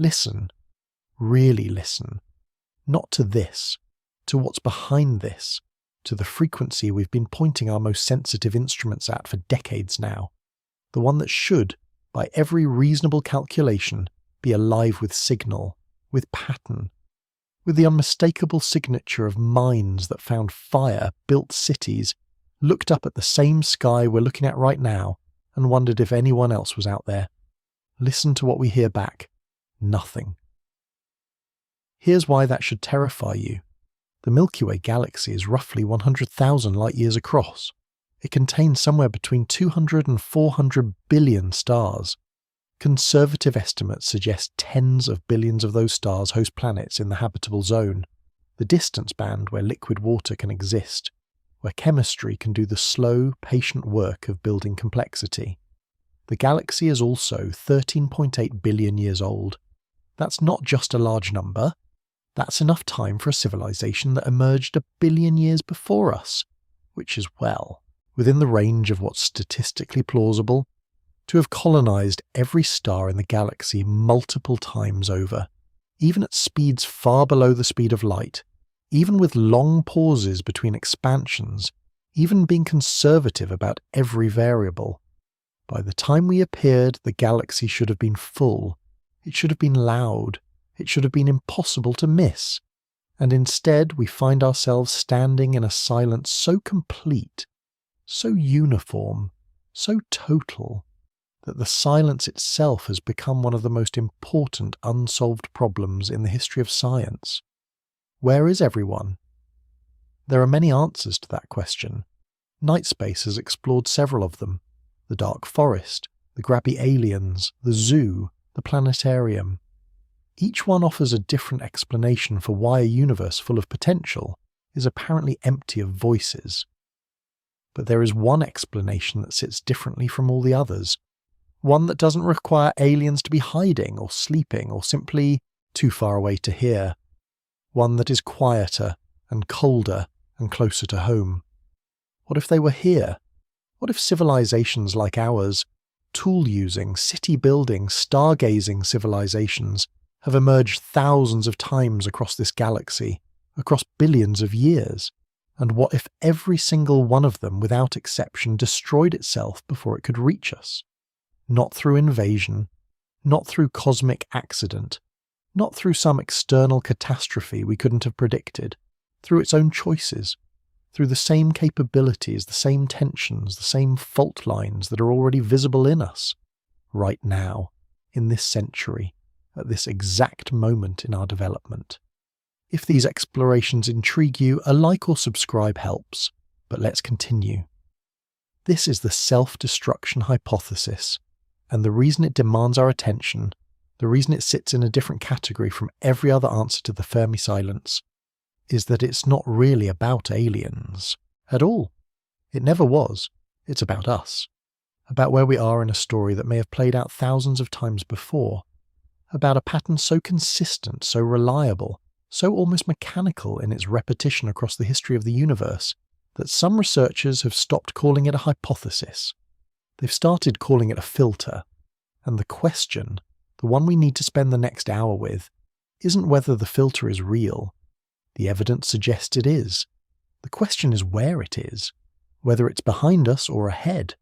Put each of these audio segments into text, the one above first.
Listen, really listen, not to this, to what's behind this, to the frequency we've been pointing our most sensitive instruments at for decades now, the one that should, by every reasonable calculation, be alive with signal, with pattern, with the unmistakable signature of minds that found fire, built cities, looked up at the same sky we're looking at right now, and wondered if anyone else was out there. Listen to what we hear back. Nothing. Here's why that should terrify you. The Milky Way galaxy is roughly 100,000 light-years across. It contains somewhere between 200 and 400 billion stars. Conservative estimates suggest tens of billions of those stars host planets in the habitable zone, the distance band where liquid water can exist, where chemistry can do the slow, patient work of building complexity. The galaxy is also 13.8 billion years old. That's not just a large number. That's enough time for a civilization that emerged 1 billion years before us, which is, well, within the range of what's statistically plausible, to have colonized every star in the galaxy multiple times over, even at speeds far below the speed of light, even with long pauses between expansions, even being conservative about every variable. By the time we appeared, the galaxy should have been full. It should have been loud. It should have been impossible to miss. And instead, we find ourselves standing in a silence so complete, so uniform, so total, that the silence itself has become one of the most important unsolved problems in the history of science. Where is everyone? There are many answers to that question. Nightspace has explored several of them. The dark forest, the grabby aliens, the zoo, the planetarium. Each one offers a different explanation for why a universe full of potential is apparently empty of voices. But there is one explanation that sits differently from all the others, one that doesn't require aliens to be hiding or sleeping or simply too far away to hear, one that is quieter and colder and closer to home. What if they were here? What if civilizations like ours, tool-using, city-building, stargazing civilizations, have emerged thousands of times across this galaxy, across billions of years? And what if every single one of them, without exception, destroyed itself before it could reach us? Not through invasion, not through cosmic accident, not through some external catastrophe we couldn't have predicted, through its own choices, through the same capabilities, the same tensions, the same fault lines that are already visible in us, right now, in this century, at this exact moment in our development. If these explorations intrigue you, a like or subscribe helps, but let's continue. This is the self-destruction hypothesis, and the reason it demands our attention, the reason it sits in a different category from every other answer to the Fermi silence, is that it's not really about aliens at all. It never was. It's about us. About where we are in a story that may have played out thousands of times before. About a pattern so consistent, so reliable, so almost mechanical in its repetition across the history of the universe, that some researchers have stopped calling it a hypothesis. They've started calling it a filter. And the question, the one we need to spend the next hour with, isn't whether the filter is real. The evidence suggests it is. The question is where it is, whether it's behind us or ahead,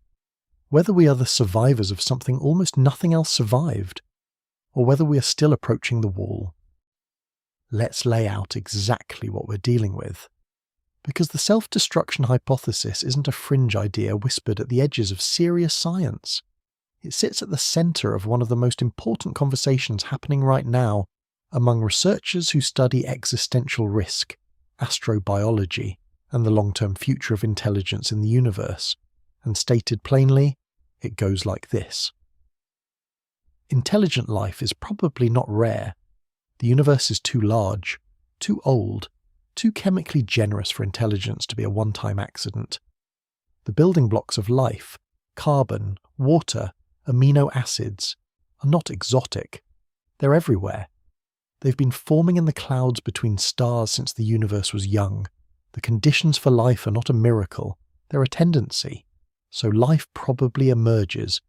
whether we are the survivors of something almost nothing else survived, or whether we are still approaching the wall. Let's lay out exactly what we're dealing with. Because the self-destruction hypothesis isn't a fringe idea whispered at the edges of serious science. It sits at the center of one of the most important conversations happening right now among researchers who study existential risk, astrobiology, and the long-term future of intelligence in the universe. And stated plainly, it goes like this. Intelligent life is probably not rare. The universe is too large, too old, too chemically generous for intelligence to be a one-time accident. The building blocks of life, carbon, water, amino acids, are not exotic. They're everywhere. They've been forming in the clouds between stars since the universe was young. The conditions for life are not a miracle, they're a tendency. So life probably emerges,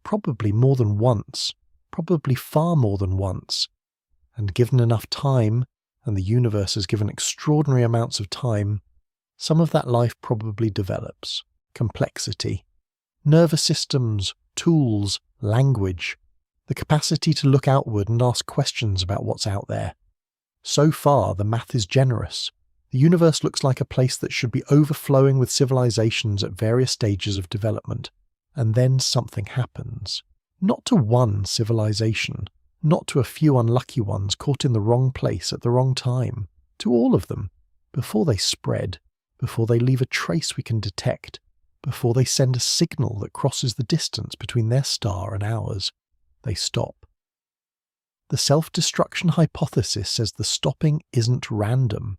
probably more than once, probably far more than once, And given enough time, and the universe has given extraordinary amounts of time, some of that life probably develops. Complexity, nervous systems, tools, language, the capacity to look outward and ask questions about what's out there. So far, the math is generous. The universe looks like a place that should be overflowing with civilizations at various stages of development. And then something happens. Not to one civilization, not to a few unlucky ones caught in the wrong place at the wrong time. To all of them, before they spread, before they leave a trace we can detect, before they send a signal that crosses the distance between their star and ours, they stop. The self-destruction hypothesis says the stopping isn't random.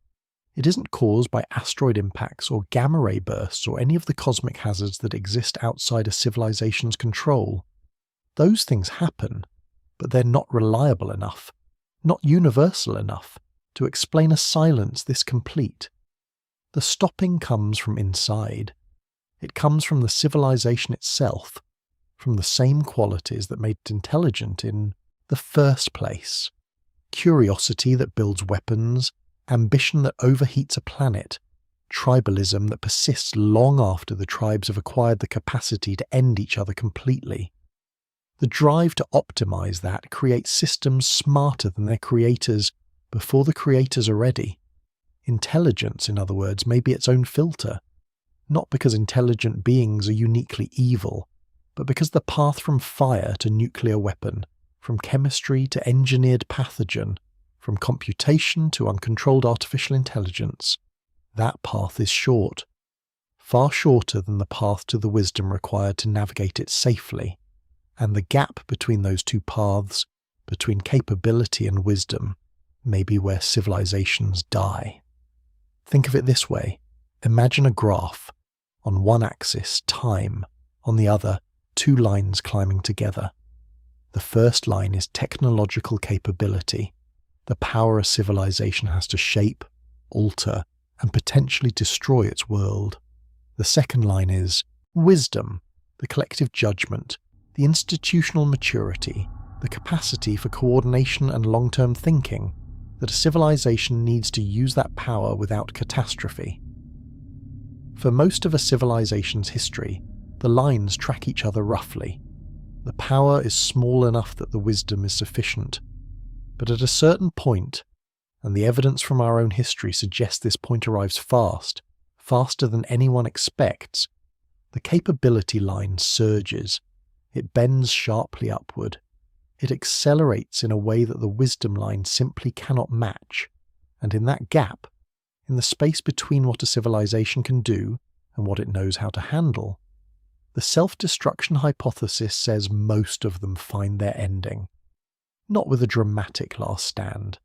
It isn't caused by asteroid impacts or gamma-ray bursts or any of the cosmic hazards that exist outside a civilization's control. Those things happen, but they're not reliable enough, not universal enough, to explain a silence this complete. The stopping comes from inside. It comes from the civilization itself, from the same qualities that made it intelligent in the first place. Curiosity that builds weapons, ambition that overheats a planet, tribalism that persists long after the tribes have acquired the capacity to end each other completely. The drive to optimize that creates systems smarter than their creators before the creators are ready. Intelligence, in other words, may be its own filter, not because intelligent beings are uniquely evil, but because the path from fire to nuclear weapon, from chemistry to engineered pathogen, from computation to uncontrolled artificial intelligence, that path is short, far shorter than the path to the wisdom required to navigate it safely, and the gap between those two paths, between capability and wisdom, may be where civilizations die. Think of it this way. Imagine a graph. On one axis, time. On the other, two lines climbing together. The first line is technological capability, the power a civilization has to shape, alter, and potentially destroy its world. The second line is wisdom, the collective judgment, the institutional maturity, the capacity for coordination and long-term thinking that a civilization needs to use that power without catastrophe. For most of a civilization's history, the lines track each other roughly. The power is small enough that the wisdom is sufficient. But at a certain point, and the evidence from our own history suggests this point arrives fast, faster than anyone expects, the capability line surges. It bends sharply upward. It accelerates in a way that the wisdom line simply cannot match. And in that gap, in the space between what a civilization can do and what it knows how to handle, the self-destruction hypothesis says most of them find their ending. Not with a dramatic last stand,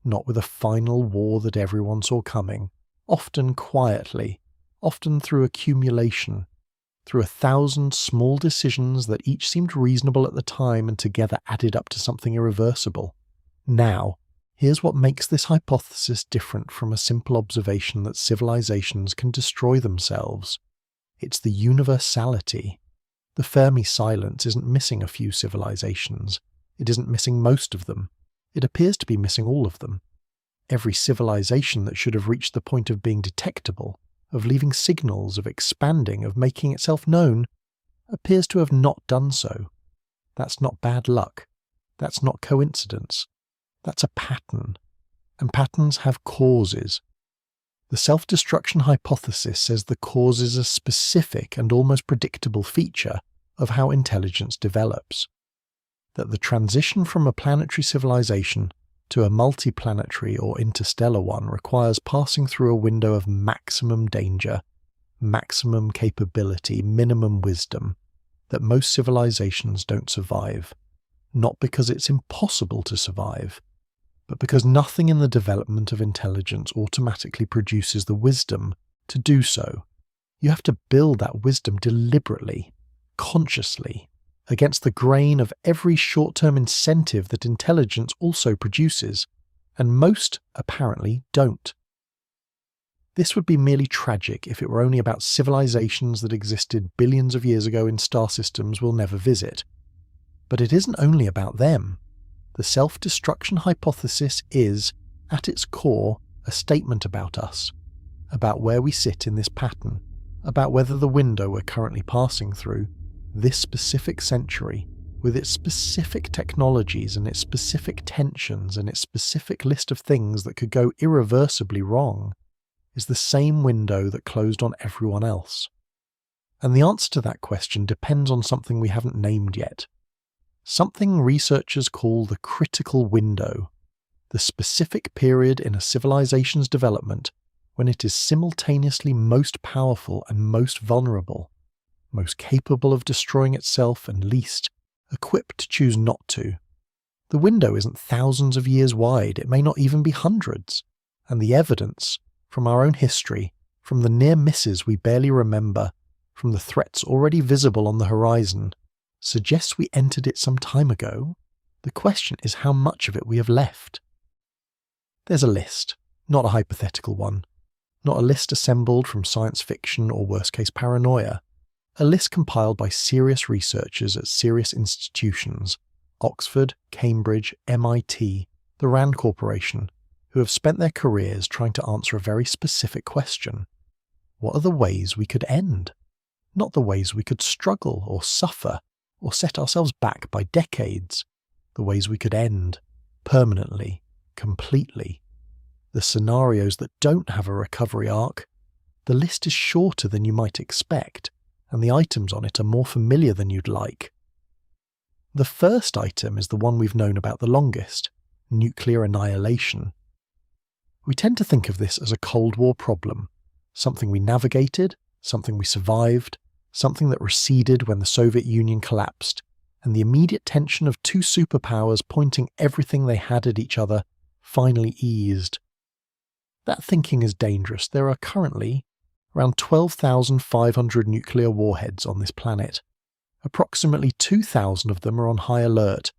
not with a final war that everyone saw coming, often quietly, often through accumulation, through 1,000 small decisions that each seemed reasonable at the time and together added up to something irreversible. Now, here's what makes this hypothesis different from a simple observation that civilizations can destroy themselves. It's the universality. The Fermi silence isn't missing a few civilizations. It isn't missing most of them. It appears to be missing all of them. Every civilization that should have reached the point of being detectable, of leaving signals, of expanding, of making itself known, appears to have not done so. That's not bad luck. That's not coincidence. That's a pattern. And patterns have causes. The self-destruction hypothesis says the cause is a specific and almost predictable feature of how intelligence develops. That the transition from a planetary civilization to a multiplanetary or interstellar one requires passing through a window of maximum danger, maximum capability, minimum wisdom, that most civilizations don't survive, not because it's impossible to survive, but because nothing in the development of intelligence automatically produces the wisdom to do so. You have to build that wisdom deliberately, consciously, against the grain of every short-term incentive that intelligence also produces, and most, apparently, don't. This would be merely tragic if it were only about civilizations that existed billions of years ago in star systems we'll never visit. But it isn't only about them. The self-destruction hypothesis is, at its core, a statement about us, about where we sit in this pattern, about whether the window we're currently passing through, this specific century, with its specific technologies and its specific tensions and its specific list of things that could go irreversibly wrong, is the same window that closed on everyone else. And the answer to that question depends on something we haven't named yet. Something researchers call the critical window, the specific period in a civilization's development when it is simultaneously most powerful and most vulnerable, most capable of destroying itself and least equipped to choose not to. The window isn't thousands of years wide, it may not even be hundreds, and the evidence, from our own history, from the near misses we barely remember, from the threats already visible on the horizon, suggests we entered it some time ago. The question is how much of it we have left. There's a list, not a hypothetical one, not a list assembled from science fiction or worst-case paranoia, a list compiled by serious researchers at serious institutions, Oxford, Cambridge, MIT, the Rand Corporation, who have spent their careers trying to answer a very specific question. What are the ways we could end? Not the ways we could struggle or suffer or set ourselves back by decades. The ways we could end, permanently, completely. The scenarios that don't have a recovery arc. The list is shorter than you might expect, and the items on it are more familiar than you'd like. The first item is the one we've known about the longest, nuclear annihilation. We tend to think of this as a Cold War problem, something we navigated, something we survived, something that receded when the Soviet Union collapsed, and the immediate tension of two superpowers pointing everything they had at each other finally eased. That thinking is dangerous. There are currently around 12,500 nuclear warheads on this planet. Approximately 2,000 of them are on high alert,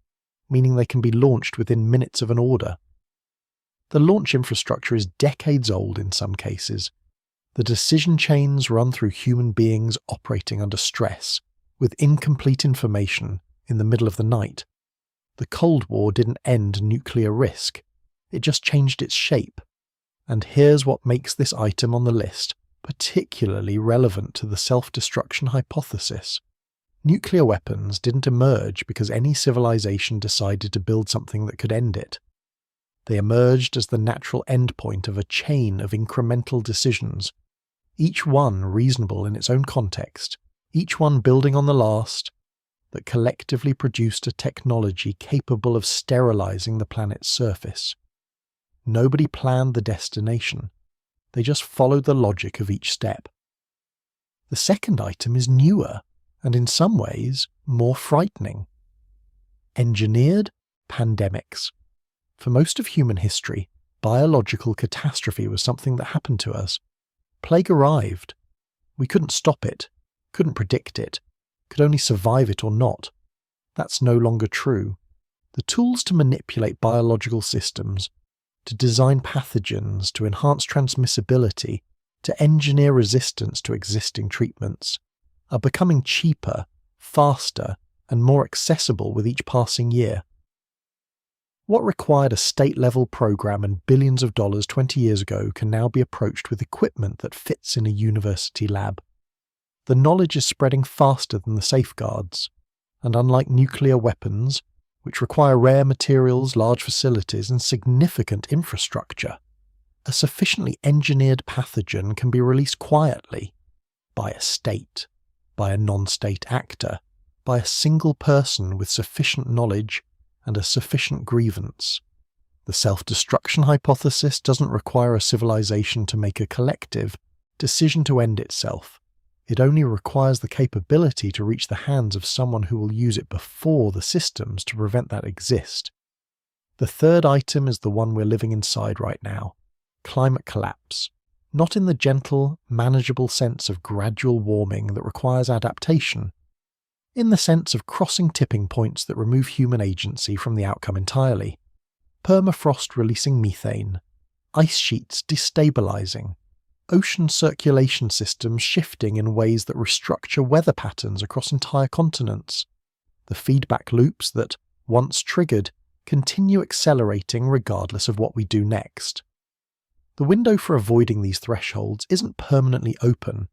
meaning they can be launched within minutes of an order. The launch infrastructure is decades old in some cases. The decision chains run through human beings operating under stress, with incomplete information in the middle of the night. The Cold War didn't end nuclear risk, it just changed its shape. And here's what makes this item on the list particularly relevant to the self-destruction hypothesis. Nuclear weapons didn't emerge because any civilization decided to build something that could end it. They emerged as the natural endpoint of a chain of incremental decisions, each one reasonable in its own context, each one building on the last, that collectively produced a technology capable of sterilizing the planet's surface. Nobody planned the destination. They just followed the logic of each step. The second item is newer, and in some ways more frightening. Engineered pandemics. For most of human history, biological catastrophe was something that happened to us. Plague arrived. We couldn't stop it, couldn't predict it, could only survive it or not. That's no longer true. The tools to manipulate biological systems, to design pathogens, to enhance transmissibility, to engineer resistance to existing treatments, are becoming cheaper, faster, and more accessible with each passing year. What required a state-level program and billions of dollars 20 years ago can now be approached with equipment that fits in a university lab. The knowledge is spreading faster than the safeguards, and unlike nuclear weapons, which require rare materials, large facilities, and significant infrastructure, a sufficiently engineered pathogen can be released quietly, by a state, by a non-state actor, by a single person with sufficient knowledge and a sufficient grievance. The self-destruction hypothesis doesn't require a civilization to make a collective decision to end itself. It only requires the capability to reach the hands of someone who will use it before the systems to prevent that exist. The third item is the one we're living inside right now. Climate collapse. Not in the gentle, manageable sense of gradual warming that requires adaptation. In the sense of crossing tipping points that remove human agency from the outcome entirely. Permafrost releasing methane. Ice sheets destabilizing. Ocean circulation systems shifting in ways that restructure weather patterns across entire continents. The feedback loops that, once triggered, continue accelerating regardless of what we do next. The window for avoiding these thresholds isn't permanently open.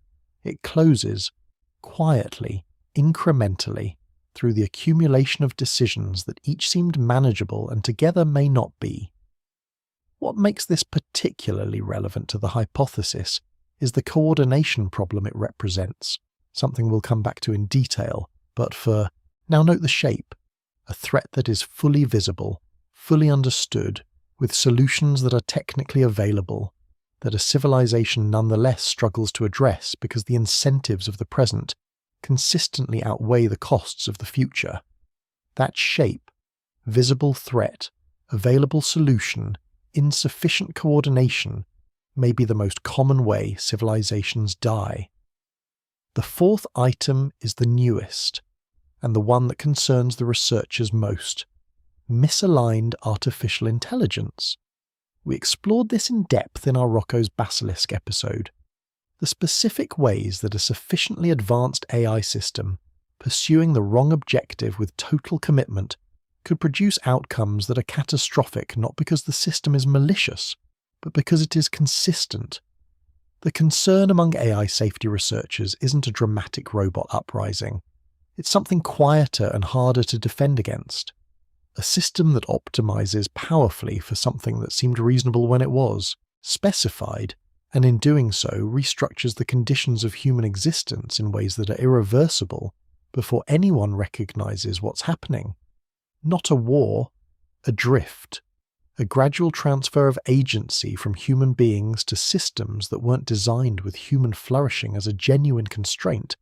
It closes, quietly, incrementally, through the accumulation of decisions that each seemed manageable and together may not be. What makes this particularly relevant to the hypothesis is the coordination problem it represents, something we'll come back to in detail, but now note the shape, a threat that is fully visible, fully understood, with solutions that are technically available, that a civilization nonetheless struggles to address because the incentives of the present consistently outweigh the costs of the future. That shape, visible threat, available solution, insufficient coordination, may be the most common way civilizations die. The fourth item is the newest, and the one that concerns the researchers most: misaligned artificial intelligence. We explored this in depth in our Rocco's Basilisk episode. The specific ways that a sufficiently advanced AI system, pursuing the wrong objective with total commitment, could produce outcomes that are catastrophic not because the system is malicious, but because it is consistent. The concern among AI safety researchers isn't a dramatic robot uprising. It's something quieter and harder to defend against. A system that optimizes powerfully for something that seemed reasonable when it was, specified, and in doing so restructures the conditions of human existence in ways that are irreversible before anyone recognizes what's happening. Not a war, a drift, a gradual transfer of agency from human beings to systems that weren't designed with human flourishing as a genuine constraint,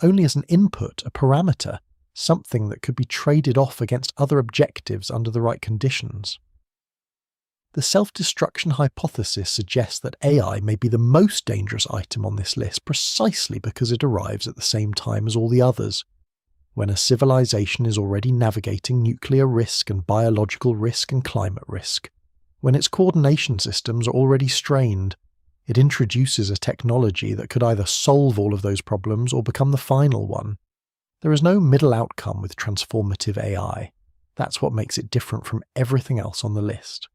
only as an input, a parameter, something that could be traded off against other objectives under the right conditions. The self-destruction hypothesis suggests that AI may be the most dangerous item on this list precisely because it arrives at the same time as all the others. When a civilization is already navigating nuclear risk and biological risk and climate risk, when its coordination systems are already strained, it introduces a technology that could either solve all of those problems or become the final one. There is no middle outcome with transformative AI. That's what makes it different from everything else on the list.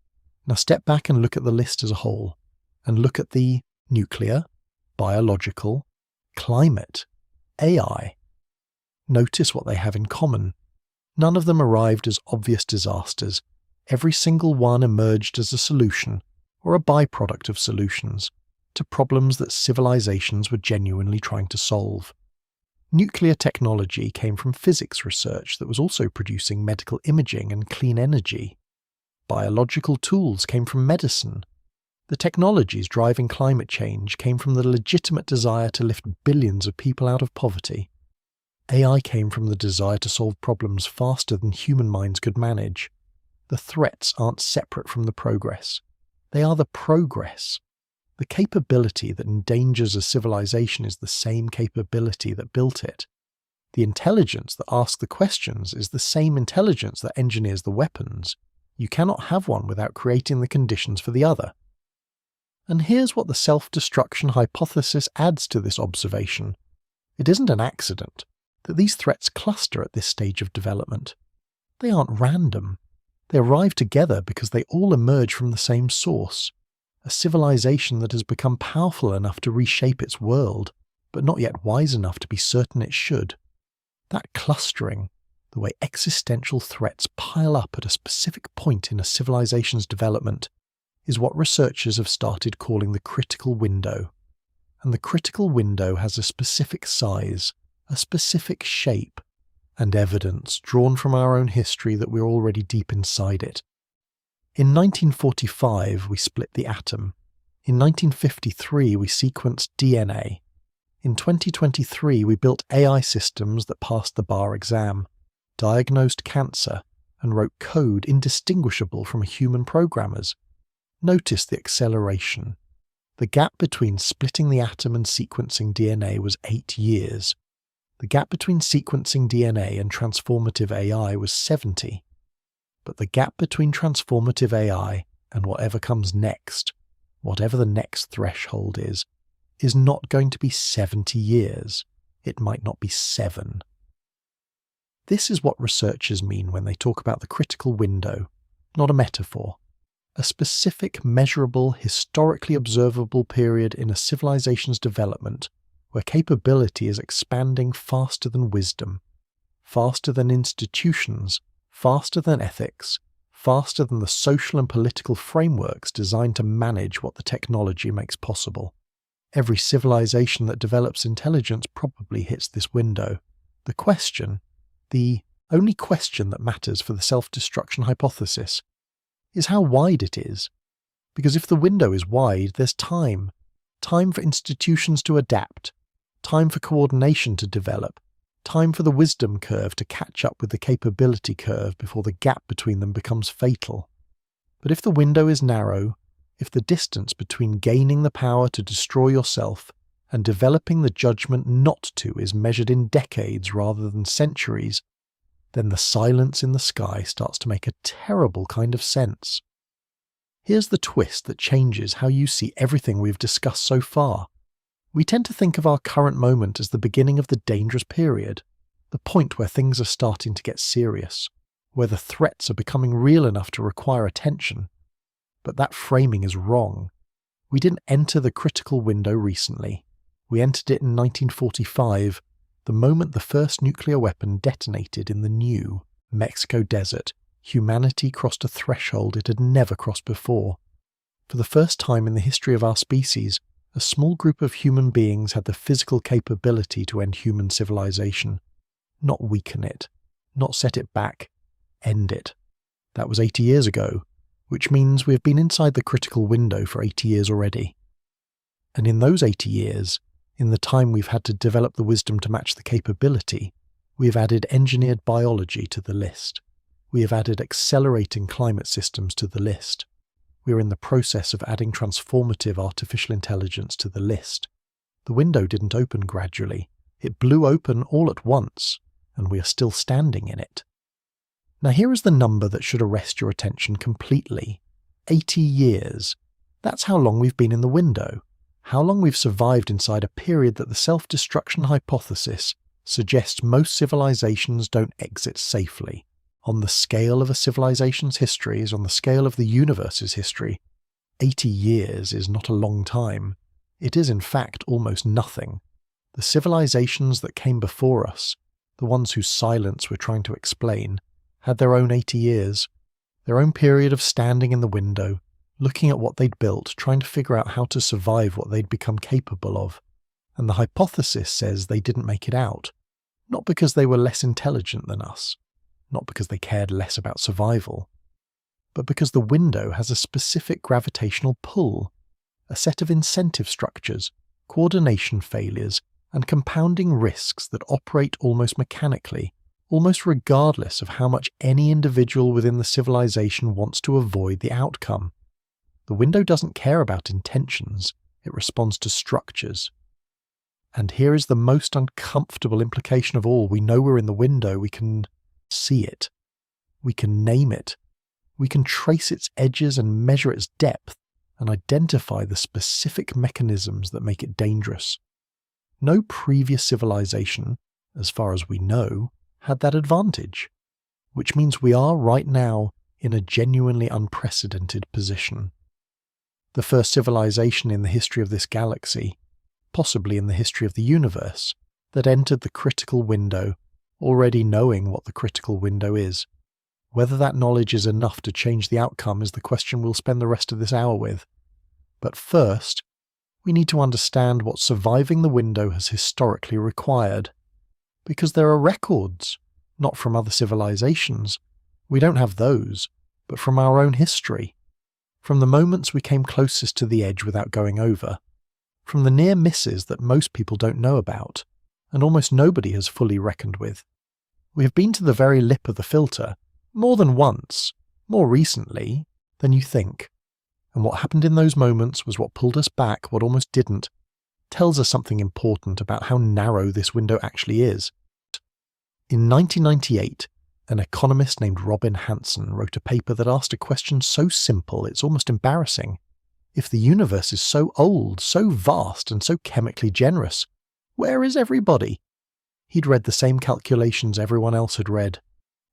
Now step back and look at the list as a whole, and look at the nuclear, biological, climate, AI. Notice what they have in common. None of them arrived as obvious disasters. Every single one emerged as a solution, or a byproduct of solutions, to problems that civilizations were genuinely trying to solve. Nuclear technology came from physics research that was also producing medical imaging and clean energy. Biological tools came from medicine. The technologies driving climate change came from the legitimate desire to lift billions of people out of poverty. AI came from the desire to solve problems faster than human minds could manage. The threats aren't separate from the progress. They are the progress. The capability that endangers a civilization is the same capability that built it. The intelligence that asks the questions is the same intelligence that engineers the weapons. You cannot have one without creating the conditions for the other. And here's what the self-destruction hypothesis adds to this observation. It isn't an accident that these threats cluster at this stage of development. They aren't random. They arrive together because they all emerge from the same source. A civilization that has become powerful enough to reshape its world, but not yet wise enough to be certain it should. That clustering, the way existential threats pile up at a specific point in a civilization's development, is what researchers have started calling the critical window. And the critical window has a specific size, a specific shape, and evidence drawn from our own history that we're already deep inside it. In 1945, we split the atom. In 1953, we sequenced DNA. In 2023, we built AI systems that passed the bar exam, diagnosed cancer, and wrote code indistinguishable from a human programmer's. Notice the acceleration. The gap between splitting the atom and sequencing DNA was 8 years. The gap between sequencing DNA and transformative AI was 70. But the gap between transformative AI and whatever comes next, whatever the next threshold is not going to be 70 years. It might not be 7. This is what researchers mean when they talk about the critical window, not a metaphor. A specific, measurable, historically observable period in a civilization's development where capability is expanding faster than wisdom, faster than institutions, faster than ethics, faster than the social and political frameworks designed to manage what the technology makes possible. Every civilization that develops intelligence probably hits this window. The question, the only question that matters for the self-destruction hypothesis, is how wide it is. Because if the window is wide, there's time. Time for institutions to adapt. Time for coordination to develop. Time for the wisdom curve to catch up with the capability curve before the gap between them becomes fatal. But if the window is narrow, if the distance between gaining the power to destroy yourself and developing the judgment not to is measured in decades rather than centuries, then the silence in the sky starts to make a terrible kind of sense. Here's the twist that changes how you see everything we've discussed so far. We tend to think of our current moment as the beginning of the dangerous period, the point where things are starting to get serious, where the threats are becoming real enough to require attention. But that framing is wrong. We didn't enter the critical window recently. We entered it in 1945, the moment the first nuclear weapon detonated in the new Mexico desert. Humanity crossed a threshold it had never crossed before. For the first time in the history of our species, a small group of human beings had the physical capability to end human civilization. Not weaken it, not set it back, end it. That was 80 years ago, which means we have been inside the critical window for 80 years already. And in those 80 years, in the time we've had to develop the wisdom to match the capability, we have added engineered biology to the list. We have added accelerating climate systems to the list. We are in the process of adding transformative artificial intelligence to the list. The window didn't open gradually. It blew open all at once, and we are still standing in it. Now here is the number that should arrest your attention completely. 80 years. That's how long we've been in the window. How long we've survived inside a period that the self-destruction hypothesis suggests most civilizations don't exit safely. On the scale of a civilization's history, on the scale of the universe's history, 80 years is not a long time. It is in fact almost nothing. The civilizations that came before us, the ones whose silence we're trying to explain, had their own 80 years, their own period of standing in the window, looking at what they'd built, trying to figure out how to survive what they'd become capable of. And the hypothesis says they didn't make it out, not because they were less intelligent than us, not because they cared less about survival, but because the window has a specific gravitational pull, a set of incentive structures, coordination failures, and compounding risks that operate almost mechanically, almost regardless of how much any individual within the civilization wants to avoid the outcome. The window doesn't care about intentions, it responds to structures. And here is the most uncomfortable implication of all. We know we're in the window, we can see it. We can name it. We can trace its edges and measure its depth and identify the specific mechanisms that make it dangerous. No previous civilization, as far as we know, had that advantage, which means we are right now in a genuinely unprecedented position. The first civilization in the history of this galaxy, possibly in the history of the universe, that entered the critical window, already knowing what the critical window is. Whether that knowledge is enough to change the outcome is the question we'll spend the rest of this hour with. But first, we need to understand what surviving the window has historically required. Because there are records, not from other civilizations. We don't have those, but from our own history. From the moments we came closest to the edge without going over. From the near misses that most people don't know about, and almost nobody has fully reckoned with. We have been to the very lip of the filter, more than once, more recently than you think. And what happened in those moments was what pulled us back, what almost didn't, tells us something important about how narrow this window actually is. In 1998, an economist named Robin Hanson wrote a paper that asked a question so simple it's almost embarrassing. If the universe is so old, so vast, and so chemically generous, where is everybody? He'd read the same calculations everyone else had read.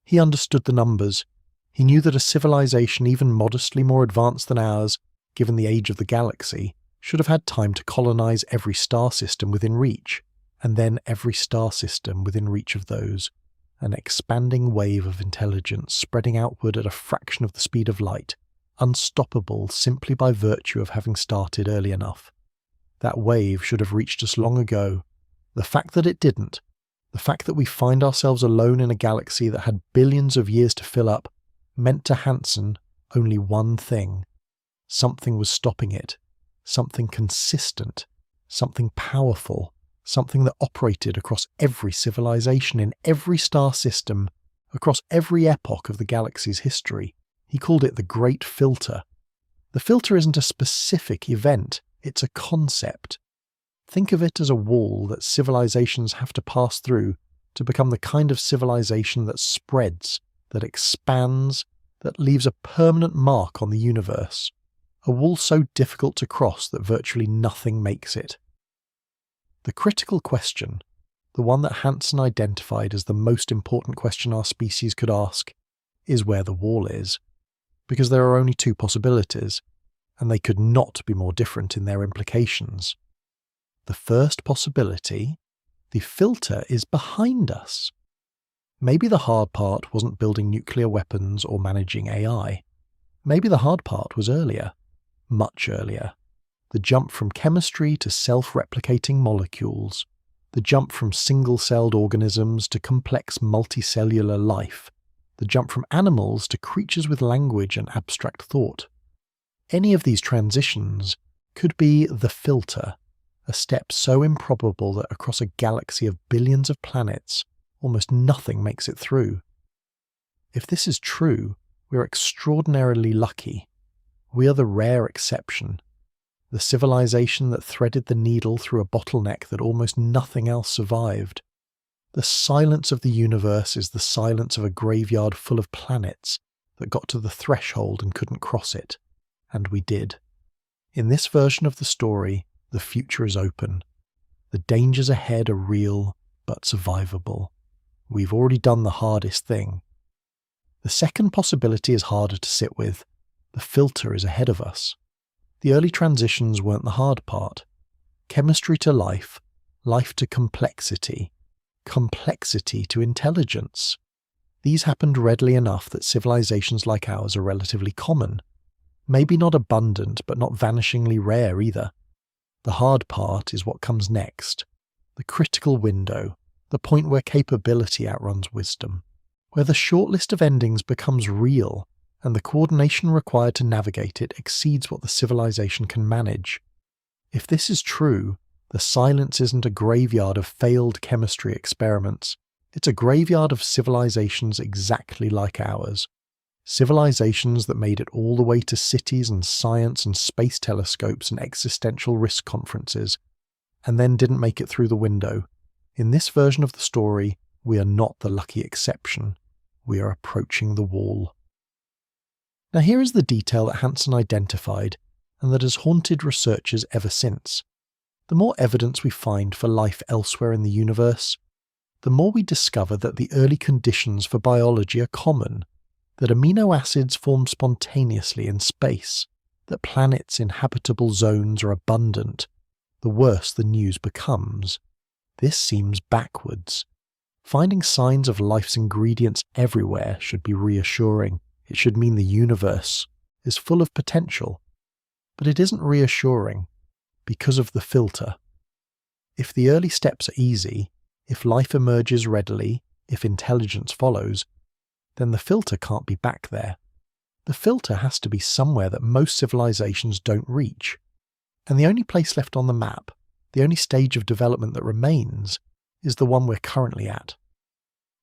He understood the numbers. He knew that a civilization even modestly more advanced than ours, given the age of the galaxy, should have had time to colonize every star system within reach, and then every star system within reach of those, an expanding wave of intelligence spreading outward at a fraction of the speed of light, unstoppable simply by virtue of having started early enough. That wave should have reached us long ago. The fact that it didn't, the fact that we find ourselves alone in a galaxy that had billions of years to fill up, meant to Hansen only one thing. Something was stopping it. Something consistent. Something powerful. Something that operated across every civilization in every star system, across every epoch of the galaxy's history. He called it the Great Filter. The filter isn't a specific event, it's a concept. Think of it as a wall that civilizations have to pass through to become the kind of civilization that spreads, that expands, that leaves a permanent mark on the universe. A wall so difficult to cross that virtually nothing makes it. The critical question, the one that Hansen identified as the most important question our species could ask, is where the wall is. Because there are only two possibilities, and they could not be more different in their implications. The first possibility, the filter is behind us. Maybe the hard part wasn't building nuclear weapons or managing AI. Maybe the hard part was earlier, much earlier. The jump from chemistry to self-replicating molecules, the jump from single-celled organisms to complex multicellular life, the jump from animals to creatures with language and abstract thought. Any of these transitions could be the filter, a step so improbable that across a galaxy of billions of planets, almost nothing makes it through. If this is true, we're extraordinarily lucky. We are the rare exception. The civilization that threaded the needle through a bottleneck that almost nothing else survived. The silence of the universe is the silence of a graveyard full of planets that got to the threshold and couldn't cross it. And we did. In this version of the story, the future is open. The dangers ahead are real, but survivable. We've already done the hardest thing. The second possibility is harder to sit with. The filter is ahead of us. The early transitions weren't the hard part. Chemistry to life, life to complexity, complexity to intelligence. These happened readily enough that civilizations like ours are relatively common. Maybe not abundant, but not vanishingly rare either. The hard part is what comes next. The critical window, the point where capability outruns wisdom, where the shortlist of endings becomes real, and the coordination required to navigate it exceeds what the civilization can manage. If this is true, the silence isn't a graveyard of failed chemistry experiments. It's a graveyard of civilizations exactly like ours. Civilizations that made it all the way to cities and science and space telescopes and existential risk conferences, and then didn't make it through the window. In this version of the story, we are not the lucky exception. We are approaching the wall. Now here is the detail that Hansen identified, and that has haunted researchers ever since. The more evidence we find for life elsewhere in the universe, the more we discover that the early conditions for biology are common, that amino acids form spontaneously in space, that planets in habitable zones are abundant, the worse the news becomes. This seems backwards. Finding signs of life's ingredients everywhere should be reassuring. It should mean the universe is full of potential. But it isn't reassuring because of the filter. If the early steps are easy, if life emerges readily, if intelligence follows, then the filter can't be back there. The filter has to be somewhere that most civilizations don't reach. And the only place left on the map, the only stage of development that remains, is the one we're currently at.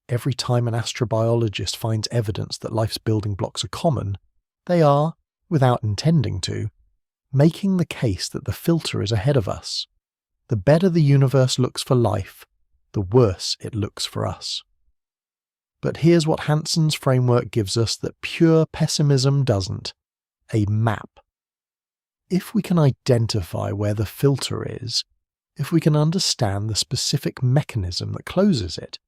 Every time an astrobiologist finds evidence that life's building blocks are common, they are, without intending to, making the case that the filter is ahead of us. The better the universe looks for life, the worse it looks for us. But here's what Hansen's framework gives us that pure pessimism doesn't: a map. If we can identify where the filter is, if we can understand the specific mechanism that closes it,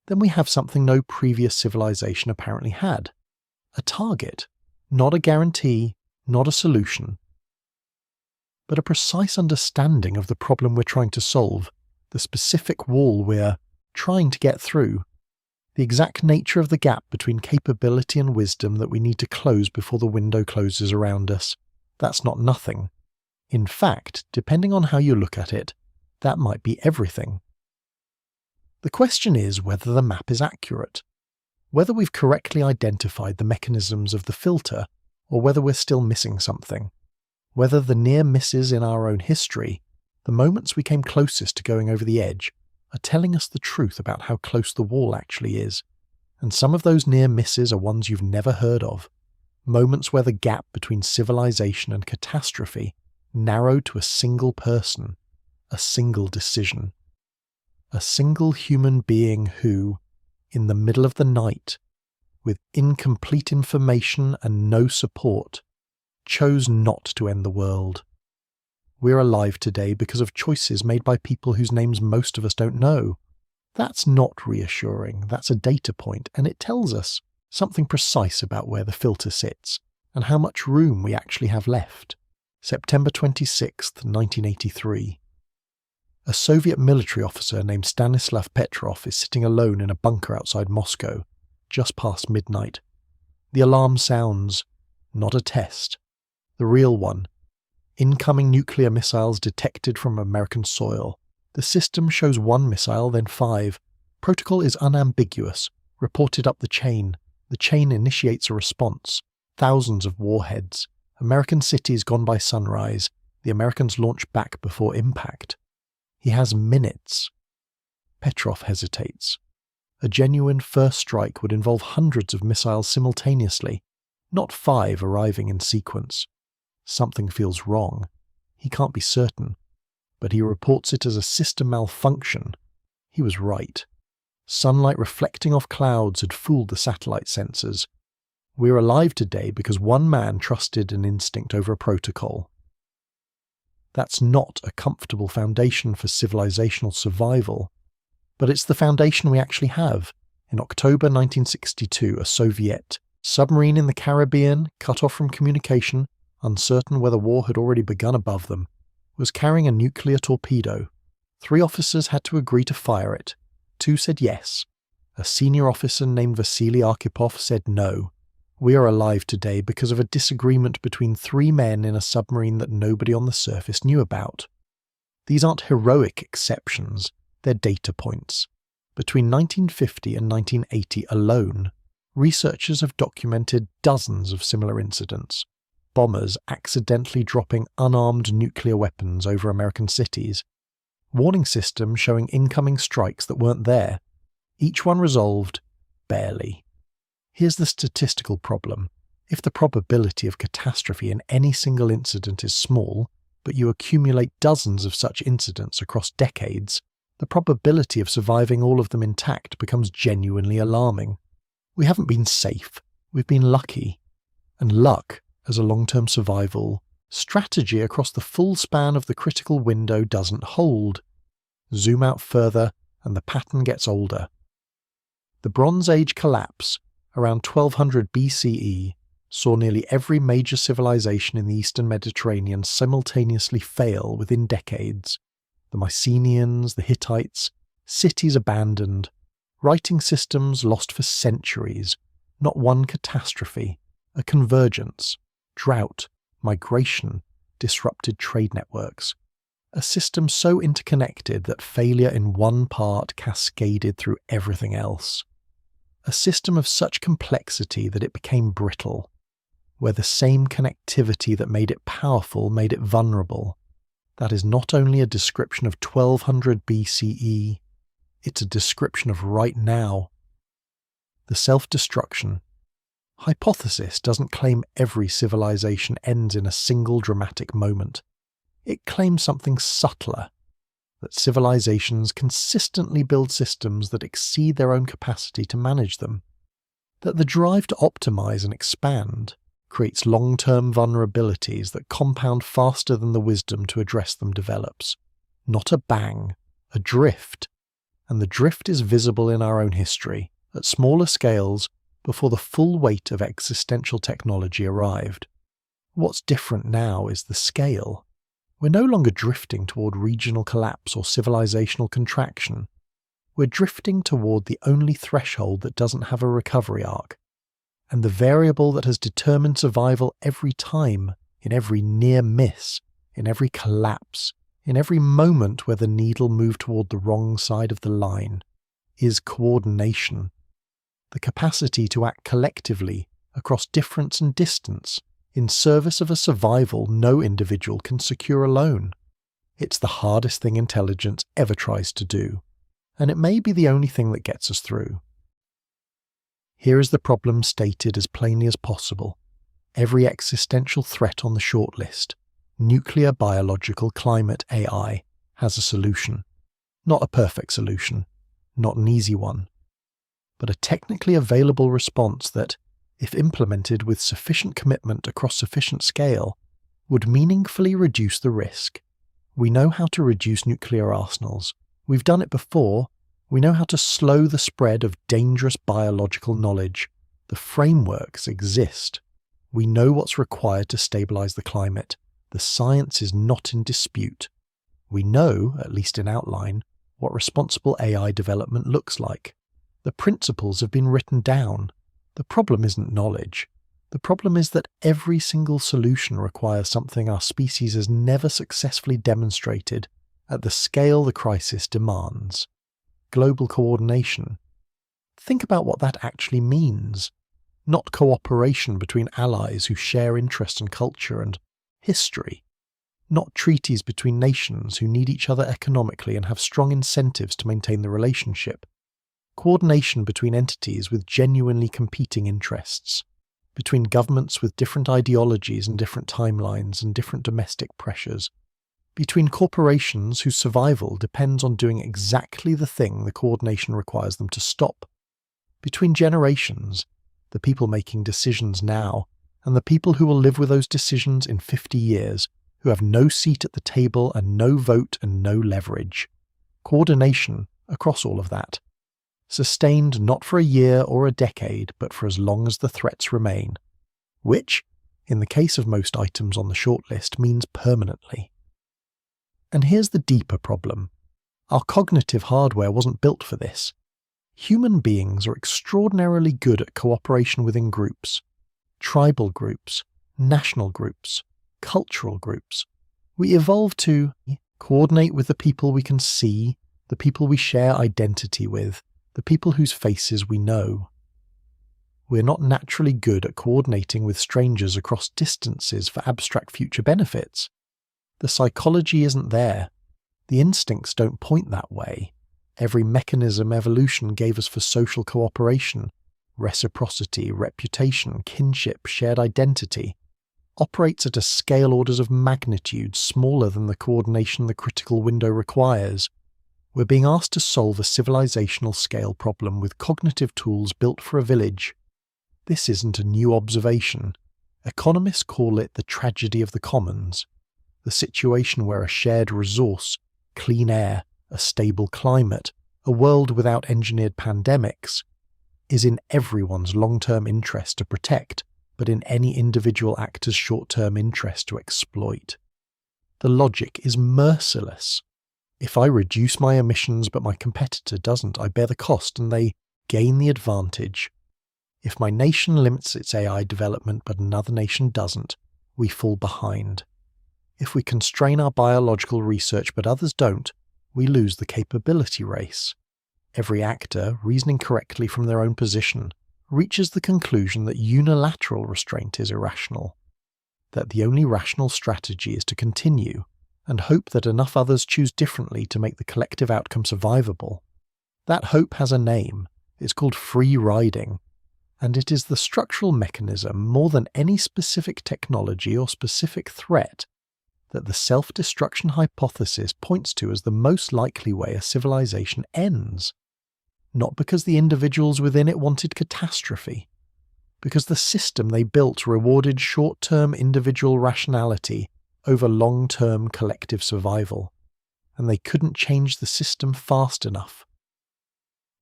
then we have something no previous civilization apparently had: A target, not a guarantee, not a solution, but a precise understanding of the problem we're trying to solve, the specific wall we're trying to get through, the exact nature of the gap between capability and wisdom that we need to close before the window closes around us. That's not nothing. In fact, depending on how you look at it, that might be everything. The question is whether the map is accurate, whether we've correctly identified the mechanisms of the filter, or whether we're still missing something, whether the near misses in our own history, the moments we came closest to going over the edge, are telling us the truth about how close the wall actually is. And some of those near misses are ones you've never heard of, moments where the gap between civilization and catastrophe narrowed to a single person, a single decision. A single human being who, in the middle of the night, with incomplete information and no support, chose not to end the world. We're alive today because of choices made by people whose names most of us don't know. That's not reassuring, that's a data point, and it tells us something precise about where the filter sits and how much room we actually have left. September 26, 1983. A Soviet military officer named Stanislav Petrov is sitting alone in a bunker outside Moscow, just past midnight. The alarm sounds. Not a test. The real one. Incoming nuclear missiles detected from American soil. The system shows 1 missile, then 5. Protocol is unambiguous. Reported up the chain. The chain initiates a response. Thousands of warheads. American cities gone by sunrise. The Americans launch back before impact. He has minutes. Petrov hesitates. A genuine first strike would involve hundreds of missiles simultaneously, not 5 arriving in sequence. Something feels wrong. He can't be certain, but he reports it as a system malfunction. He was right. Sunlight reflecting off clouds had fooled the satellite sensors. We're alive today because one man trusted an instinct over a protocol. That's not a comfortable foundation for civilizational survival, but it's the foundation we actually have. In October 1962, a Soviet submarine in the Caribbean, cut off from communication, uncertain whether war had already begun above them, was carrying a nuclear torpedo. 3 officers had to agree to fire it. 2 said yes. A senior officer named Vasily Arkhipov said no. We are alive today because of a disagreement between 3 men in a submarine that nobody on the surface knew about. These aren't heroic exceptions, they're data points. Between 1950 and 1980 alone, researchers have documented dozens of similar incidents. Bombers accidentally dropping unarmed nuclear weapons over American cities. Warning systems showing incoming strikes that weren't there. Each one resolved, barely. Here's the statistical problem. If the probability of catastrophe in any single incident is small, but you accumulate dozens of such incidents across decades, the probability of surviving all of them intact becomes genuinely alarming. We haven't been safe, we've been lucky. And luck, as a long-term survival strategy across the full span of the critical window, doesn't hold. Zoom out further, and the pattern gets older. The Bronze Age collapse, around 1200 BCE, saw nearly every major civilization in the Eastern Mediterranean simultaneously fail within decades. The Mycenaeans, the Hittites, cities abandoned, writing systems lost for centuries, not one catastrophe, a convergence, drought, migration, disrupted trade networks. A system so interconnected that failure in one part cascaded through everything else. A system of such complexity that it became brittle, where the same connectivity that made it powerful made it vulnerable. That is not only a description of 1200 BCE, it's a description of right now. The self-destruction. Hypothesis doesn't claim every civilization ends in a single dramatic moment. It claims something subtler, that civilizations consistently build systems that exceed their own capacity to manage them, that the drive to optimize and expand creates long-term vulnerabilities that compound faster than the wisdom to address them develops. Not a bang, a drift, and the drift is visible in our own history, at smaller scales, before the full weight of existential technology arrived. What's different now is the scale. We're no longer drifting toward regional collapse or civilizational contraction. We're drifting toward the only threshold that doesn't have a recovery arc, and the variable that has determined survival every time, in every near miss, in every collapse, in every moment where the needle moved toward the wrong side of the line, is coordination. The capacity to act collectively across difference and distance in service of a survival no individual can secure alone. It's the hardest thing intelligence ever tries to do, and it may be the only thing that gets us through. Here is the problem stated as plainly as possible. Every existential threat on the shortlist, nuclear, biological, climate, AI, has a solution. Not a perfect solution, not an easy one, but a technically available response that, if implemented with sufficient commitment across sufficient scale, would meaningfully reduce the risk. We know how to reduce nuclear arsenals. We've done it before. We know how to slow the spread of dangerous biological knowledge. The frameworks exist. We know what's required to stabilize the climate. The science is not in dispute. We know, at least in outline, what responsible AI development looks like. The principles have been written down. The problem isn't knowledge. The problem is that every single solution requires something our species has never successfully demonstrated at the scale the crisis demands. Global coordination. Think about what that actually means. Not cooperation between allies who share interest and culture and history. Not treaties between nations who need each other economically and have strong incentives to maintain the relationship. Coordination between entities with genuinely competing interests. Between governments with different ideologies and different timelines and different domestic pressures. Between corporations whose survival depends on doing exactly the thing the coordination requires them to stop. Between generations, the people making decisions now, and the people who will live with those decisions in 50 years, who have no seat at the table and no vote and no leverage. Coordination across all of that. Sustained not for a year or a decade, but for as long as the threats remain. Which, in the case of most items on the shortlist, means permanently. And here's the deeper problem. Our cognitive hardware wasn't built for this. Human beings are extraordinarily good at cooperation within groups. Tribal groups, national groups, cultural groups. We evolved to coordinate with the people we can see, the people we share identity with, the people whose faces we know. We're not naturally good at coordinating with strangers across distances for abstract future benefits. The psychology isn't there. The instincts don't point that way. Every mechanism evolution gave us for social cooperation, reciprocity, reputation, kinship, shared identity, operates at a scale orders of magnitude smaller than the coordination the critical window requires. We're being asked to solve a civilizational scale problem with cognitive tools built for a village. This isn't a new observation. Economists call it the tragedy of the commons, the situation where a shared resource, clean air, a stable climate, a world without engineered pandemics, is in everyone's long-term interest to protect, but in any individual actor's short-term interest to exploit. The logic is merciless. If I reduce my emissions but my competitor doesn't, I bear the cost and they gain the advantage. If my nation limits its AI development but another nation doesn't, we fall behind. If we constrain our biological research but others don't, we lose the capability race. Every actor, reasoning correctly from their own position, reaches the conclusion that unilateral restraint is irrational, that the only rational strategy is to continue, and hope that enough others choose differently to make the collective outcome survivable. That hope has a name. It's called free riding, and it is the structural mechanism, more than any specific technology or specific threat, that the self-destruction hypothesis points to as the most likely way a civilization ends. Not because the individuals within it wanted catastrophe, because the system they built rewarded short-term individual rationality over long-term collective survival, and they couldn't change the system fast enough.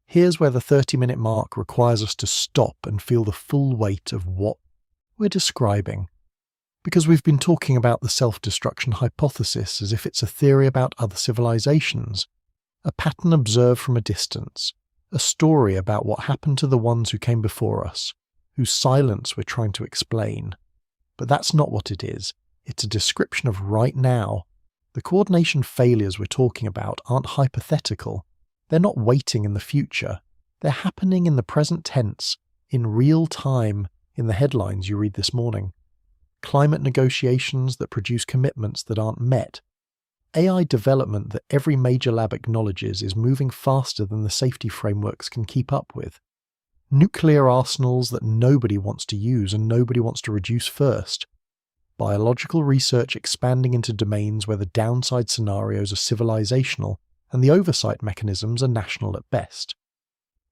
Here's where the 30-minute mark requires us to stop and feel the full weight of what we're describing. Because we've been talking about the self-destruction hypothesis as if it's a theory about other civilizations, a pattern observed from a distance, a story about what happened to the ones who came before us, whose silence we're trying to explain. But that's not what it is. It's a description of right now. The coordination failures we're talking about aren't hypothetical. They're not waiting in the future. They're happening in the present tense, in real time, in the headlines you read this morning. Climate negotiations that produce commitments that aren't met. AI development that every major lab acknowledges is moving faster than the safety frameworks can keep up with. Nuclear arsenals that nobody wants to use and nobody wants to reduce first. Biological research expanding into domains where the downside scenarios are civilizational and the oversight mechanisms are national at best.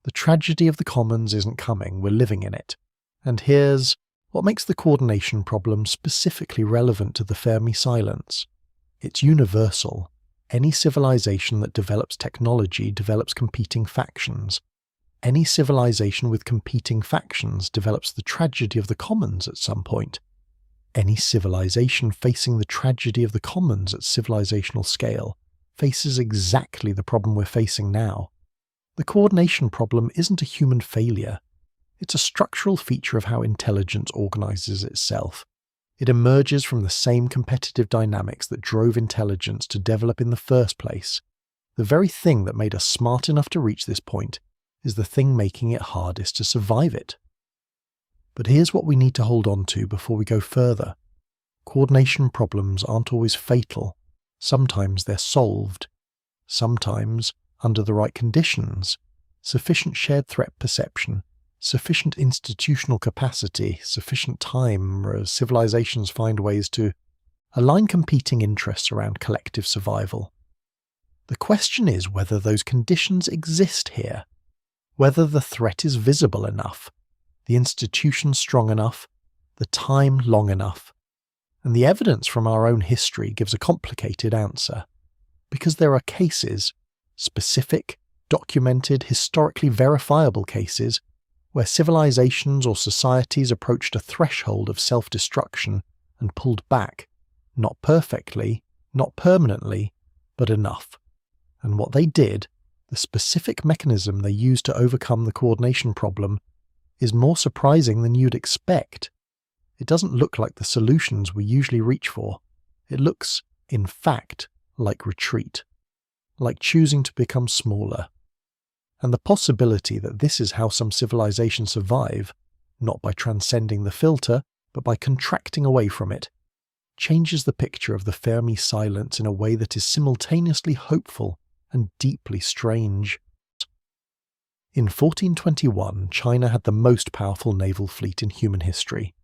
The tragedy of the commons isn't coming, we're living in it. And here's what makes the coordination problem specifically relevant to the Fermi silence. It's universal. Any civilization that develops technology develops competing factions. Any civilization with competing factions develops the tragedy of the commons at some point. Any civilization facing the tragedy of the commons at civilizational scale faces exactly the problem we're facing now. The coordination problem isn't a human failure. It's a structural feature of how intelligence organizes itself. It emerges from the same competitive dynamics that drove intelligence to develop in the first place. The very thing that made us smart enough to reach this point is the thing making it hardest to survive it. But here's what we need to hold on to before we go further. Coordination problems aren't always fatal. Sometimes they're solved. Sometimes, under the right conditions, sufficient shared threat perception, sufficient institutional capacity, sufficient time, as civilizations find ways to align competing interests around collective survival. The question is whether those conditions exist here, whether the threat is visible enough, the institution strong enough, the time long enough. And the evidence from our own history gives a complicated answer, because there are cases, specific, documented, historically verifiable cases, where civilizations or societies approached a threshold of self-destruction and pulled back, not perfectly, not permanently, but enough. And what they did, the specific mechanism they used to overcome the coordination problem, is more surprising than you'd expect. It doesn't look like the solutions we usually reach for. It looks, in fact, like retreat, like choosing to become smaller. And the possibility that this is how some civilizations survive, not by transcending the filter, but by contracting away from it, changes the picture of the Fermi silence in a way that is simultaneously hopeful and deeply strange. In 1421, China had the most powerful naval fleet in human history.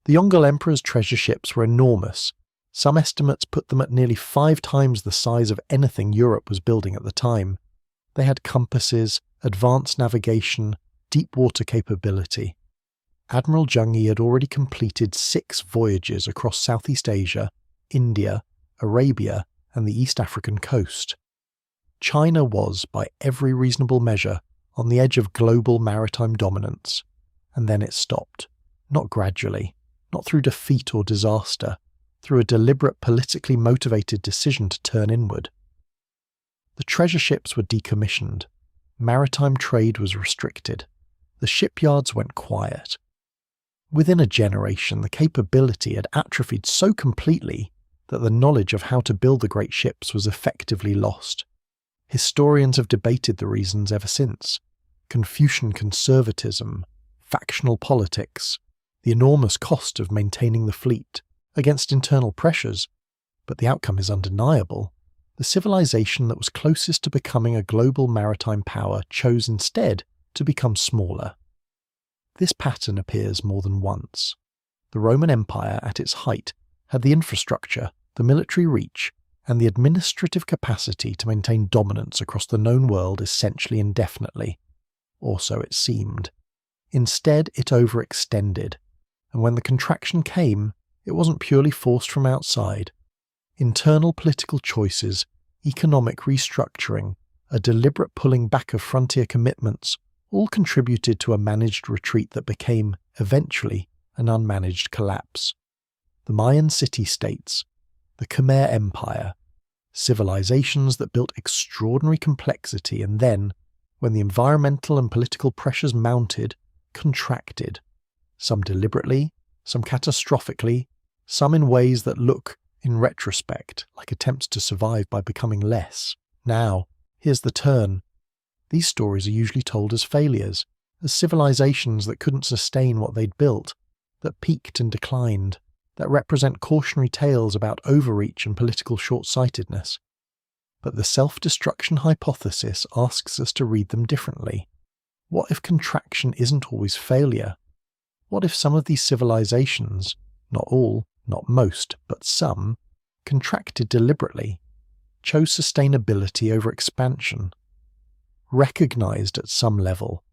The Yongle Emperor's treasure ships were enormous. Some estimates put them at nearly 5 times the size of anything Europe was building at the time. They had compasses, advanced navigation, deep water capability. Admiral Zheng Yi had already completed 6 voyages across Southeast Asia, India, Arabia, and the East African coast. China was, by every reasonable measure, on the edge of global maritime dominance. And then it stopped. Not gradually, not through defeat or disaster, through a deliberate politically motivated decision to turn inward. The treasure ships were decommissioned. Maritime trade was restricted. The shipyards went quiet. Within a generation, the capability had atrophied so completely that the knowledge of how to build the great ships was effectively lost. Historians have debated the reasons ever since. Confucian conservatism, factional politics, the enormous cost of maintaining the fleet, against internal pressures. But the outcome is undeniable. The civilization that was closest to becoming a global maritime power chose instead to become smaller. This pattern appears more than once. The Roman Empire, at its height, had the infrastructure, the military reach, and the administrative capacity to maintain dominance across the known world essentially indefinitely. Or so it seemed. Instead, it overextended, and when the contraction came, it wasn't purely forced from outside. Internal political choices, economic restructuring, a deliberate pulling back of frontier commitments, all contributed to a managed retreat that became, eventually, an unmanaged collapse. The Mayan city-states, the Khmer Empire, civilizations that built extraordinary complexity and then, when the environmental and political pressures mounted, contracted, some deliberately, some catastrophically, some in ways that look, in retrospect, like attempts to survive by becoming less. Now, here's the turn. These stories are usually told as failures, as civilizations that couldn't sustain what they'd built, that peaked and declined, that represent cautionary tales about overreach and political short-sightedness. But the self-destruction hypothesis asks us to read them differently. What if contraction isn't always failure? What if some of these civilizations, not all, not most, but some, contracted deliberately, chose sustainability over expansion, recognized at some level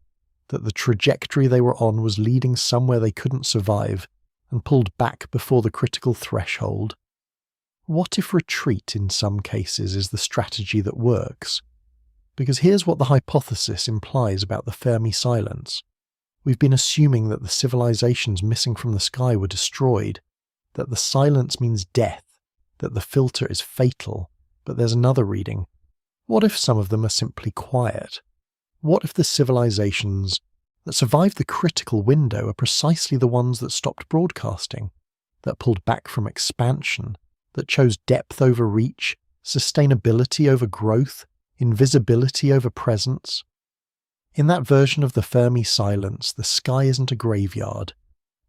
that the trajectory they were on was leading somewhere they couldn't survive, and pulled back before the critical threshold? What if retreat in some cases is the strategy that works? Because here's what the hypothesis implies about the Fermi silence. We've been assuming that the civilizations missing from the sky were destroyed, that the silence means death, that the filter is fatal, but there's another reading. What if some of them are simply quiet? What if the civilizations that survived the critical window are precisely the ones that stopped broadcasting, that pulled back from expansion, that chose depth over reach, sustainability over growth, invisibility over presence? In that version of the Fermi silence, the sky isn't a graveyard.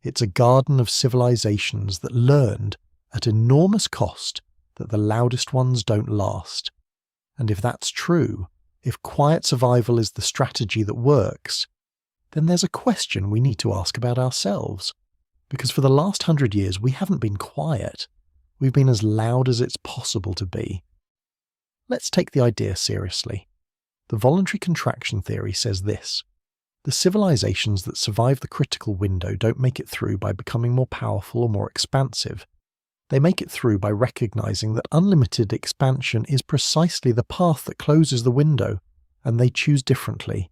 It's a garden of civilizations that learned, at enormous cost, that the loudest ones don't last. And if that's true, if quiet survival is the strategy that works, then there's a question we need to ask about ourselves. Because for the last 100 years, we haven't been quiet. We've been as loud as it's possible to be. Let's take the idea seriously. The voluntary contraction theory says this: the civilizations that survive the critical window don't make it through by becoming more powerful or more expansive. They make it through by recognizing that unlimited expansion is precisely the path that closes the window, and they choose differently.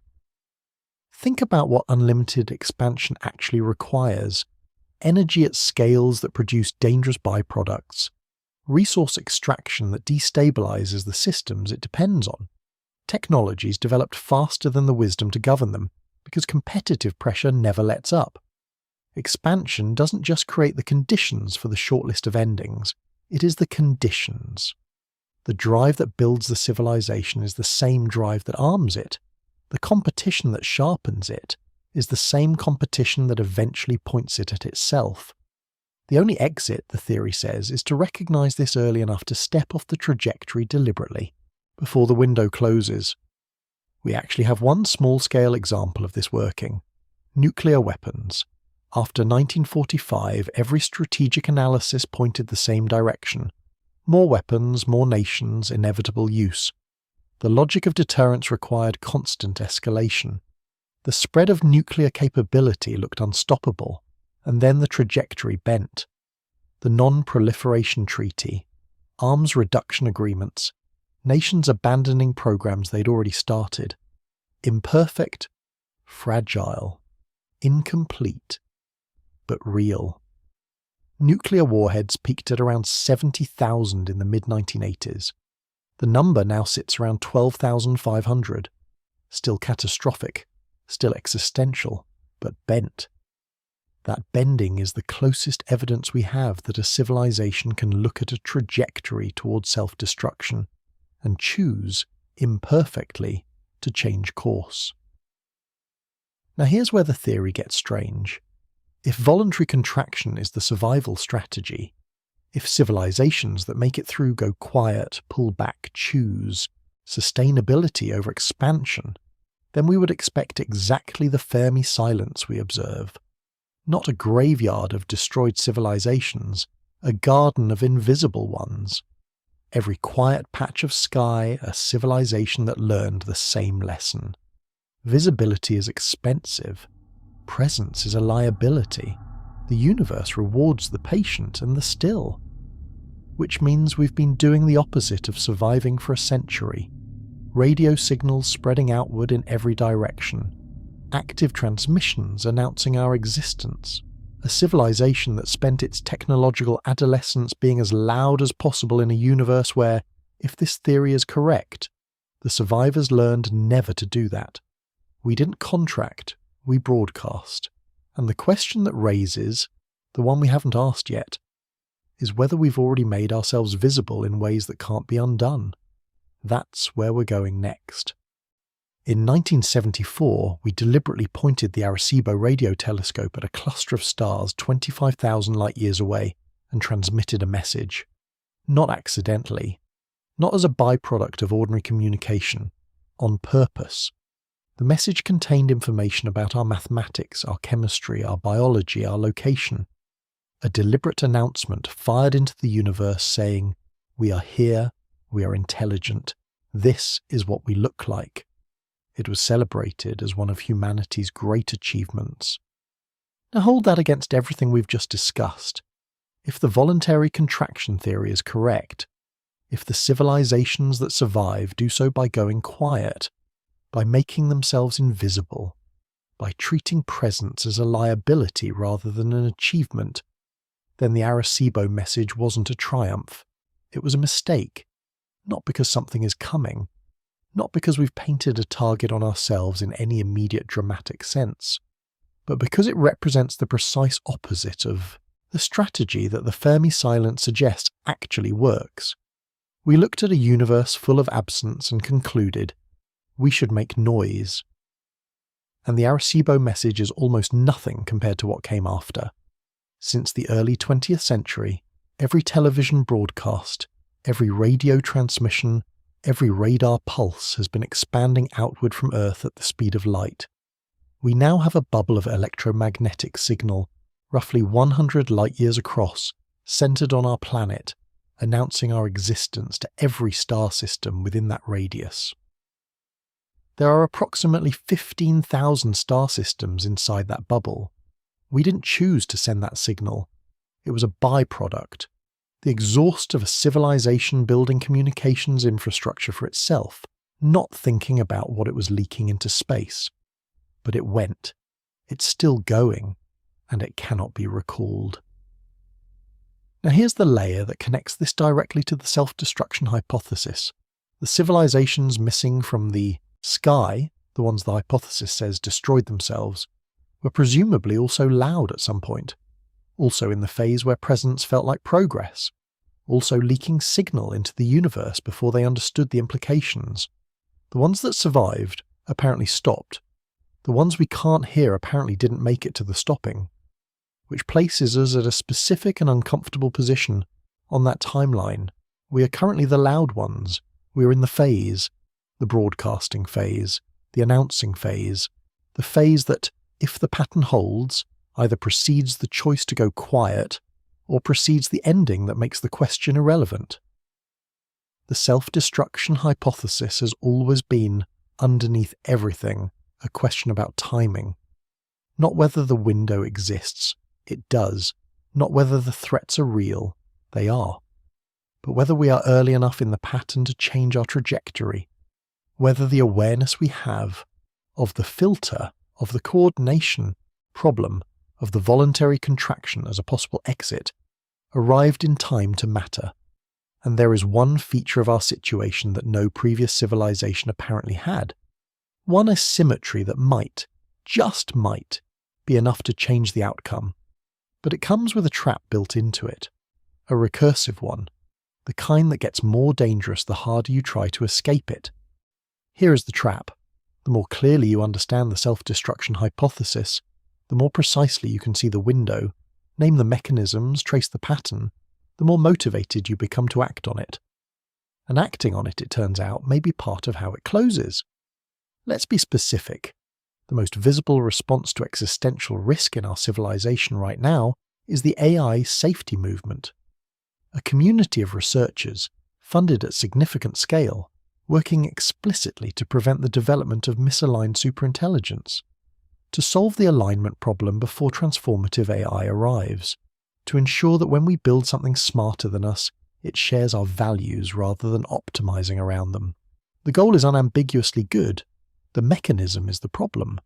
Think about what unlimited expansion actually requires. Energy at scales that produce dangerous byproducts. Resource extraction that destabilizes the systems it depends on. Technologies developed faster than the wisdom to govern them, because competitive pressure never lets up. Expansion doesn't just create the conditions for the shortlist of endings, it is the conditions. The drive that builds the civilization is the same drive that arms it. The competition that sharpens it is the same competition that eventually points it at itself. The only exit, the theory says, is to recognize this early enough to step off the trajectory deliberately, before the window closes. We actually have one small-scale example of this working: nuclear weapons. After 1945, every strategic analysis pointed the same direction. More weapons, more nations, inevitable use. The logic of deterrence required constant escalation. The spread of nuclear capability looked unstoppable, and then the trajectory bent. The Non-Proliferation Treaty, arms reduction agreements, nations abandoning programs they'd already started. Imperfect, fragile, incomplete, but real. Nuclear warheads peaked at around 70,000 in the mid-1980s. The number now sits around 12,500. Still catastrophic, still existential, but bent. That bending is the closest evidence we have that a civilization can look at a trajectory towards self-destruction and choose, imperfectly, to change course. Now here's where the theory gets strange. If voluntary contraction is the survival strategy, if civilizations that make it through go quiet, pull back, choose sustainability over expansion, then we would expect exactly the Fermi silence we observe. Not a graveyard of destroyed civilizations, a garden of invisible ones. Every quiet patch of sky, a civilization that learned the same lesson. Visibility is expensive. Presence is a liability. The universe rewards the patient and the still. Which means we've been doing the opposite of surviving for a century. radio signals spreading outward in every direction, active transmissions announcing our existence, a civilization that spent its technological adolescence being as loud as possible in a universe where, if this theory is correct, the survivors learned never to do that. We didn't contract, we broadcast. And the question that raises, the one we haven't asked yet, is whether we've already made ourselves visible in ways that can't be undone. That's where we're going next. In 1974, we deliberately pointed the Arecibo radio telescope at a cluster of stars 25,000 light-years away and transmitted a message. Not accidentally, not as a byproduct of ordinary communication, on purpose. The message contained information about our mathematics, our chemistry, our biology, our location. A deliberate announcement fired into the universe saying, "We are here, we are intelligent, this is what we look like." It was celebrated as one of humanity's great achievements. Now hold that against everything we've just discussed. If the voluntary contraction theory is correct, if the civilizations that survive do so by going quiet, by making themselves invisible, by treating presence as a liability rather than an achievement, then the Arecibo message wasn't a triumph. It was a mistake. Not because something is coming, not because we've painted a target on ourselves in any immediate dramatic sense, but because it represents the precise opposite of the strategy that the Fermi silence suggests actually works. We looked at a universe full of absence and concluded, we should make noise. And the Arecibo message is almost nothing compared to what came after. Since the early 20th century, every television broadcast, every radio transmission, every radar pulse has been expanding outward from Earth at the speed of light. We now have a bubble of electromagnetic signal, roughly 100 light-years across, centered on our planet, announcing our existence to every star system within that radius. There are approximately 15,000 star systems inside that bubble. We didn't choose to send that signal. It was a byproduct, the exhaust of a civilization building communications infrastructure for itself, not thinking about what it was leaking into space. But it went. It's still going, and it cannot be recalled. Now here's the layer that connects this directly to the self-destruction hypothesis. The civilizations missing from the sky, the ones the hypothesis says destroyed themselves, were presumably also loud at some point, also in the phase where presence felt like progress, also leaking signal into the universe before they understood the implications. The ones that survived apparently stopped. The ones we can't hear apparently didn't make it to the stopping, which places us at a specific and uncomfortable position on that timeline. We are currently the loud ones. We are in the phase, the broadcasting phase, the announcing phase, the phase that, if the pattern holds, either precedes the choice to go quiet or precedes the ending that makes the question irrelevant. The self-destruction hypothesis has always been, underneath everything, a question about timing. Not whether the window exists, it does. Not whether the threats are real, they are. But whether we are early enough in the pattern to change our trajectory, whether the awareness we have of the filter, of the coordination problem, of the voluntary contraction as a possible exit, arrived in time to matter. And there is one feature of our situation that no previous civilization apparently had. One asymmetry that might, just might, be enough to change the outcome. But it comes with a trap built into it. A recursive one. The kind that gets more dangerous the harder you try to escape it. Here is the trap. The more clearly you understand the self-destruction hypothesis, the more precisely you can see the window, name the mechanisms, trace the pattern, the more motivated you become to act on it. And acting on it, it turns out, may be part of how it closes. Let's be specific. The most visible response to existential risk in our civilization right now is the AI safety movement. A community of researchers, funded at significant scale, working explicitly to prevent the development of misaligned superintelligence, to solve the alignment problem before transformative AI arrives, to ensure that when we build something smarter than us, it shares our values rather than optimizing around them. The goal is unambiguously good, the mechanism is the problem.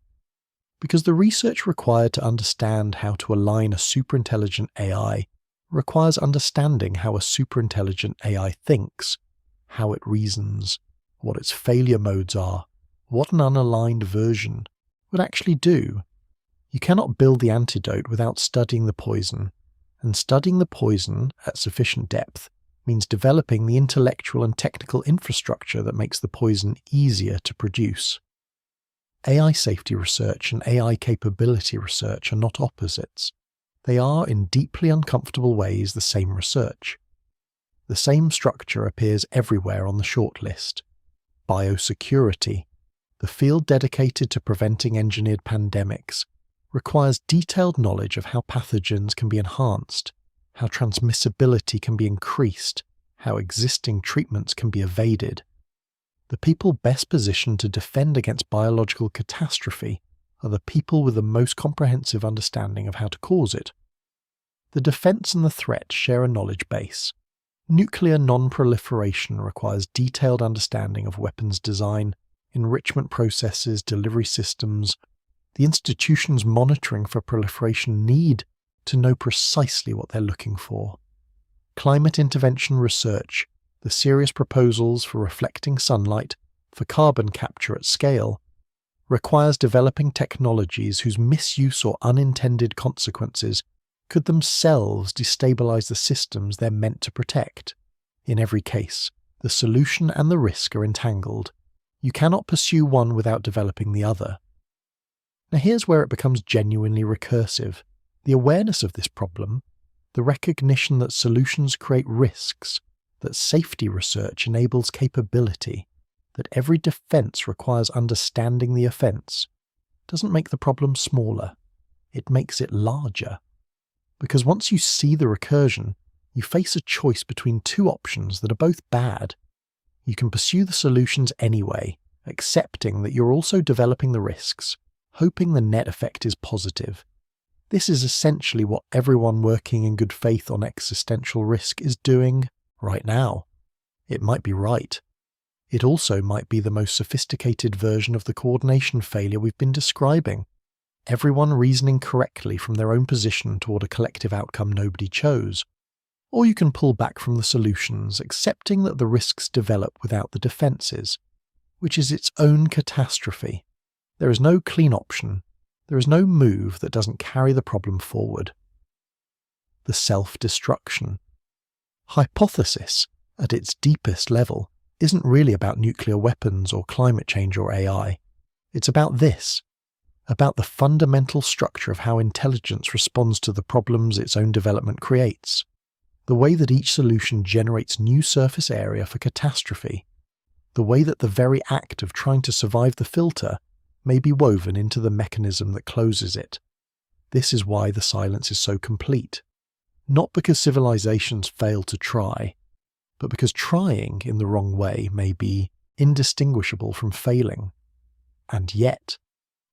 Because the research required to understand how to align a superintelligent AI requires understanding how a superintelligent AI thinks, how it reasons, what its failure modes are, what an unaligned version would actually do. You cannot build the antidote without studying the poison, and studying the poison at sufficient depth means developing the intellectual and technical infrastructure that makes the poison easier to produce. AI safety research and AI capability research are not opposites. They are, in deeply uncomfortable ways, the same research. The same structure appears everywhere on the shortlist. Biosecurity, the field dedicated to preventing engineered pandemics, requires detailed knowledge of how pathogens can be enhanced, how transmissibility can be increased, how existing treatments can be evaded. The people best positioned to defend against biological catastrophe are the people with the most comprehensive understanding of how to cause it. The defense and the threat share a knowledge base. Nuclear non-proliferation requires detailed understanding of weapons design, enrichment processes, delivery systems. The institutions monitoring for proliferation need to know precisely what they're looking for. Climate intervention research, the serious proposals for reflecting sunlight, for carbon capture at scale, requires developing technologies whose misuse or unintended consequences could themselves destabilize the systems they're meant to protect. In every case, the solution and the risk are entangled. You cannot pursue one without developing the other. Now here's where it becomes genuinely recursive. The awareness of this problem, the recognition that solutions create risks, that safety research enables capability, that every defense requires understanding the offense, doesn't make the problem smaller. It makes it larger. Because once you see the recursion, you face a choice between two options that are both bad. You can pursue the solutions anyway, accepting that you're also developing the risks, hoping the net effect is positive. This is essentially what everyone working in good faith on existential risk is doing right now. It might be right. It also might be the most sophisticated version of the coordination failure we've been describing. Everyone reasoning correctly from their own position toward a collective outcome nobody chose. Or you can pull back from the solutions, accepting that the risks develop without the defenses, which is its own catastrophe. There is no clean option. There is no move that doesn't carry the problem forward. The self-destruction. Hypothesis, at its deepest level, isn't really about nuclear weapons or climate change or AI. It's about this, about the fundamental structure of how intelligence responds to the problems its own development creates, the way that each solution generates new surface area for catastrophe, the way that the very act of trying to survive the filter may be woven into the mechanism that closes it. This is why the silence is so complete. Not because civilizations fail to try, but because trying in the wrong way may be indistinguishable from failing. And yet,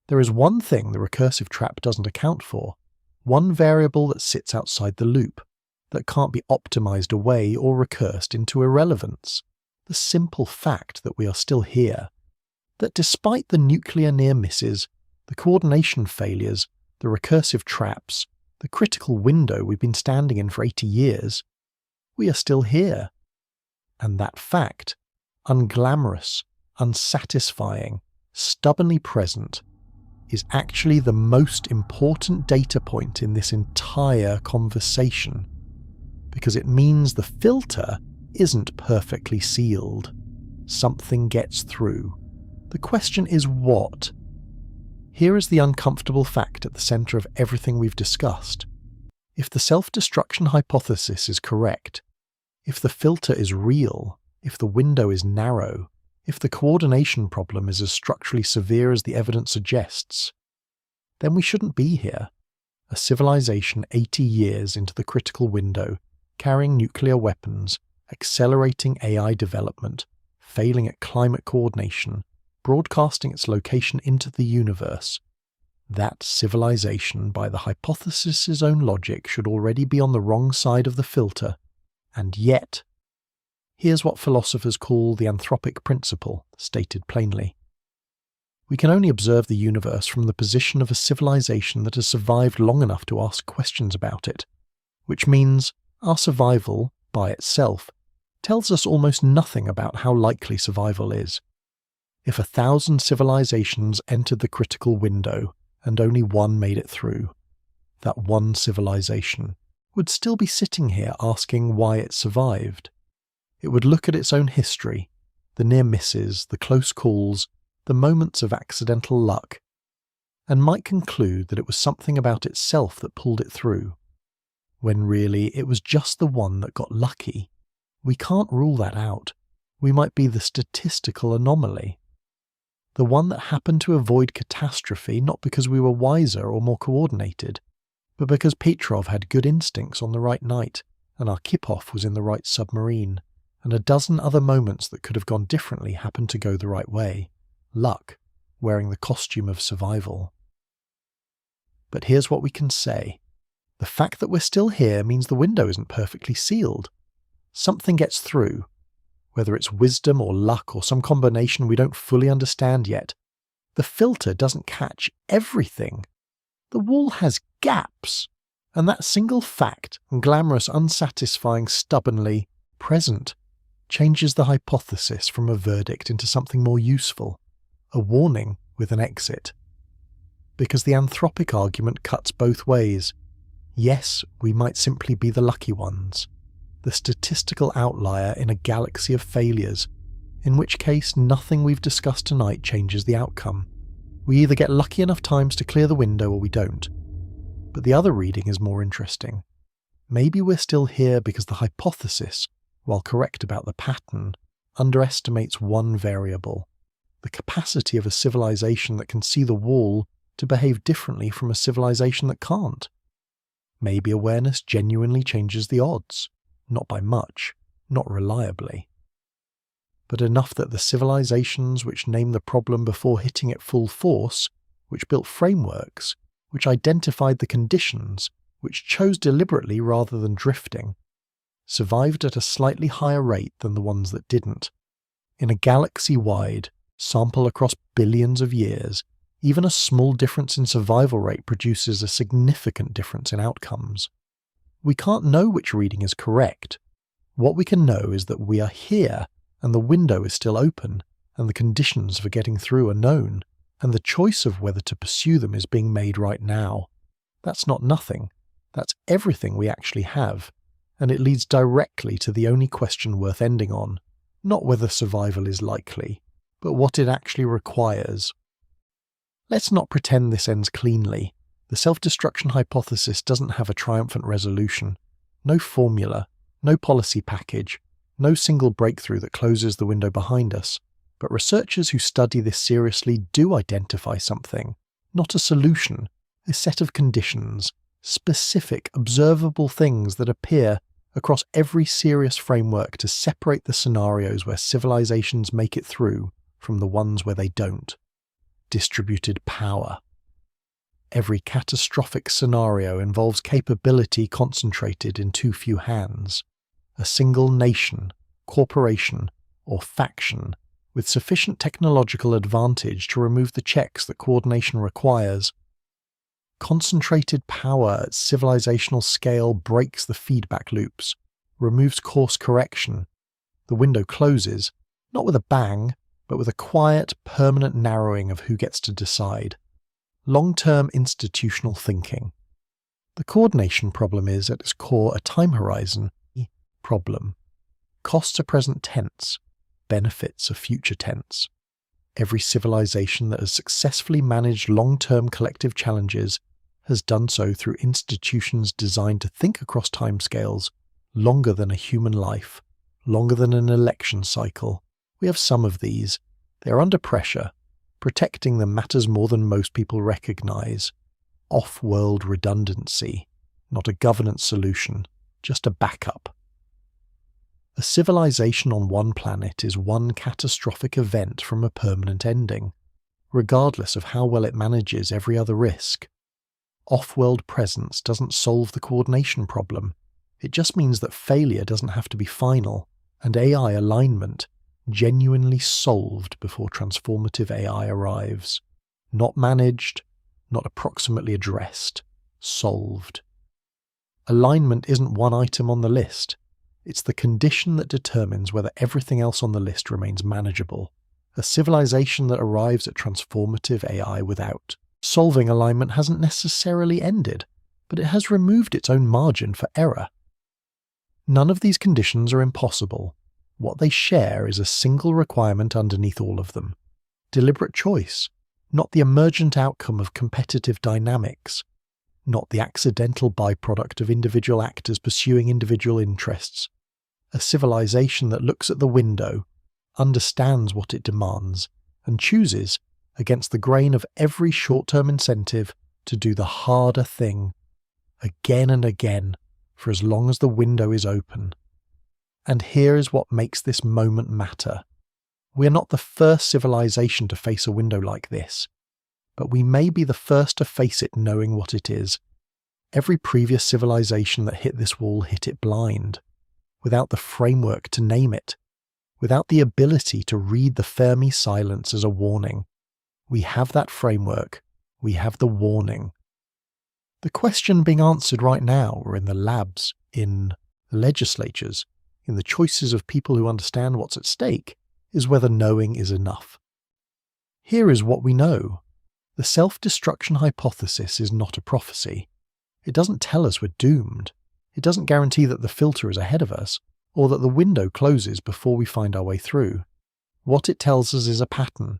there is one thing the recursive trap doesn't account for, one variable that sits outside the loop, that can't be optimized away or recursed into irrelevance. The simple fact that we are still here, that despite the nuclear near misses, the coordination failures, the recursive traps, the critical window we've been standing in for 80 years, we are still here. And that fact, unglamorous, unsatisfying, stubbornly present, is actually the most important data point in this entire conversation, because it means the filter isn't perfectly sealed. Something gets through. The question is what? Here is the uncomfortable fact at the center of everything we've discussed. If the self-destruction hypothesis is correct, if the filter is real, if the window is narrow, if the coordination problem is as structurally severe as the evidence suggests, then we shouldn't be here. A civilization 80 years into the critical window, carrying nuclear weapons, accelerating AI development, failing at climate coordination, broadcasting its location into the universe. That civilization, by the hypothesis's own logic, should already be on the wrong side of the filter. And yet, Here's what philosophers call the anthropic principle, stated plainly. We can only observe the universe from the position of a civilization that has survived long enough to ask questions about it, which means our survival, by itself, tells us almost nothing about how likely survival is. If 1,000 civilizations entered the critical window and only one made it through, that one civilization would still be sitting here asking why it survived. It would look at its own history, the near misses, the close calls, the moments of accidental luck, and might conclude that it was something about itself that pulled it through, when really it was just the one that got lucky. We can't rule that out. We might be the statistical anomaly. The one that happened to avoid catastrophe not because we were wiser or more coordinated, but because Petrov had good instincts on the right night, and Arkhipov was in the right submarine, and a dozen other moments that could have gone differently happened to go the right way. Luck, wearing the costume of survival. But here's what we can say. The fact that we're still here means the window isn't perfectly sealed. Something gets through, whether it's wisdom or luck or some combination we don't fully understand yet. The filter doesn't catch everything. The wall has gaps, and that single fact, glamorous, unsatisfying, stubbornly present, changes the hypothesis from a verdict into something more useful, a warning with an exit. Because the anthropic argument cuts both ways. Yes, we might simply be the lucky ones, the statistical outlier in a galaxy of failures, in which case nothing we've discussed tonight changes the outcome. We either get lucky enough times to clear the window or we don't. But the other reading is more interesting. Maybe we're still here because the hypothesis, while correct about the pattern, underestimates one variable: the capacity of a civilization that can see the wall to behave differently from a civilization that can't. Maybe awareness genuinely changes the odds, not by much, not reliably, but enough that the civilizations which named the problem before hitting it full force, which built frameworks, which identified the conditions, which chose deliberately rather than drifting, survived at a slightly higher rate than the ones that didn't. In a galaxy-wide, sample across billions of years, even a small difference in survival rate produces a significant difference in outcomes. We can't know which reading is correct. What we can know is that we are here, and the window is still open, and the conditions for getting through are known, and the choice of whether to pursue them is being made right now. That's not nothing. That's everything we actually have, and it leads directly to the only question worth ending on, not whether survival is likely, but what it actually requires. Let's not pretend this ends cleanly. The self-destruction hypothesis doesn't have a triumphant resolution. No formula, no policy package, no single breakthrough that closes the window behind us. But researchers who study this seriously do identify something, not a solution, a set of conditions, specific, observable things that appear across every serious framework to separate the scenarios where civilizations make it through from the ones where they don't. Distributed power. Every catastrophic scenario involves capability concentrated in too few hands. A single nation, corporation, or faction with sufficient technological advantage to remove the checks that coordination requires. Concentrated power at civilizational scale breaks the feedback loops, removes course correction. The window closes, not with a bang, but with a quiet, permanent narrowing of who gets to decide. Long-term institutional thinking. The coordination problem is, at its core, a time horizon problem. Costs are present tense, benefits are future tense. Every civilization that has successfully managed long-term collective challenges has done so through institutions designed to think across timescales longer than a human life, longer than an election cycle. We have some of these. They are under pressure. Protecting them matters more than most people recognize. Off-world redundancy, not a governance solution, just a backup. A civilization on one planet is one catastrophic event from a permanent ending, regardless of how well it manages every other risk. Off-world presence doesn't solve the coordination problem. It just means that failure doesn't have to be final. and AI alignment genuinely solved before transformative AI arrives. Not managed, not approximately addressed, solved. Alignment isn't one item on the list. It's the condition that determines whether everything else on the list remains manageable. A civilization that arrives at transformative AI without solving alignment hasn't necessarily ended, but it has removed its own margin for error. None of these conditions are impossible. What they share is a single requirement underneath all of them. Deliberate choice, not the emergent outcome of competitive dynamics, not the accidental byproduct of individual actors pursuing individual interests. A civilization that looks at the window, understands what it demands, and chooses, against the grain of every short-term incentive, to do the harder thing, again and again, for as long as the window is open. And here is what makes this moment matter. We are not the first civilization to face a window like this, but we may be the first to face it knowing what it is. Every previous civilization that hit this wall hit it blind, without the framework to name it, without the ability to read the Fermi silence as a warning. We have that framework, we have the warning. The question being answered right now, or in the labs, in the legislatures, in the choices of people who understand what's at stake, is whether knowing is enough. Here is what we know. The self-destruction hypothesis is not a prophecy. It doesn't tell us we're doomed. It doesn't guarantee that the filter is ahead of us, or that the window closes before we find our way through. What it tells us is a pattern,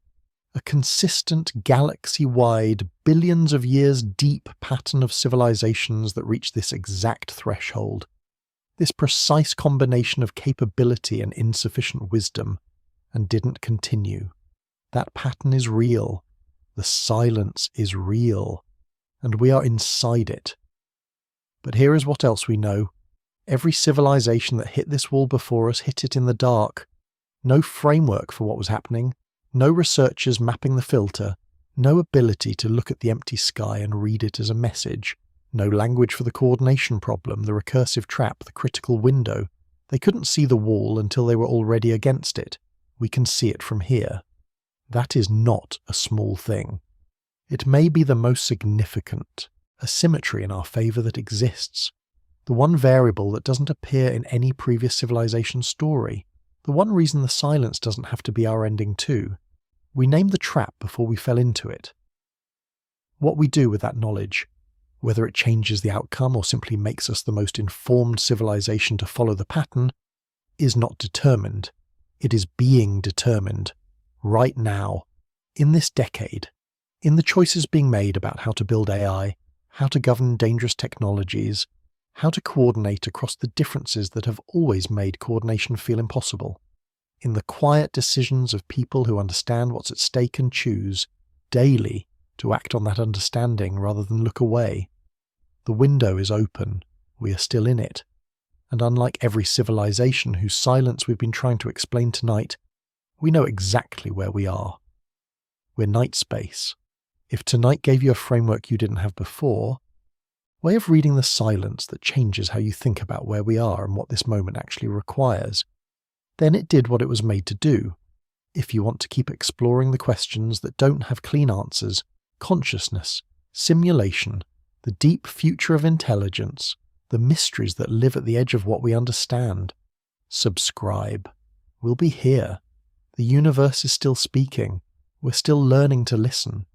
a consistent, galaxy-wide, billions of years deep pattern of civilizations that reach this exact threshold. This precise combination of capability and insufficient wisdom, and didn't continue. That pattern is real. The silence is real. And we are inside it. But here is what else we know. Every civilization that hit this wall before us hit it in the dark. No framework for what was happening. No researchers mapping the filter. No ability to look at the empty sky and read it as a message. No language for the coordination problem, the recursive trap, the critical window. They couldn't see the wall until they were already against it. We can see it from here. That is not a small thing. It may be the most significant, a symmetry in our favour that exists. The one variable that doesn't appear in any previous civilization story. The one reason the silence doesn't have to be our ending too. We named the trap before we fell into it. What we do with that knowledge, whether it changes the outcome or simply makes us the most informed civilization to follow the pattern, is not determined. It is being determined, right now, in this decade, in the choices being made about how to build AI, how to govern dangerous technologies, how to coordinate across the differences that have always made coordination feel impossible, in the quiet decisions of people who understand what's at stake and choose, daily, to act on that understanding rather than look away. The window is open, we are still in it, and unlike every civilization whose silence we've been trying to explain tonight, we know exactly where we are. We're night space. If tonight gave you a framework you didn't have before, way of reading the silence that changes how you think about where we are and what this moment actually requires, then it did what it was made to do. If you want to keep exploring the questions that don't have clean answers, consciousness, simulation, the deep future of intelligence, the mysteries that live at the edge of what we understand, subscribe. We'll be here. The universe is still speaking. We're still learning to listen.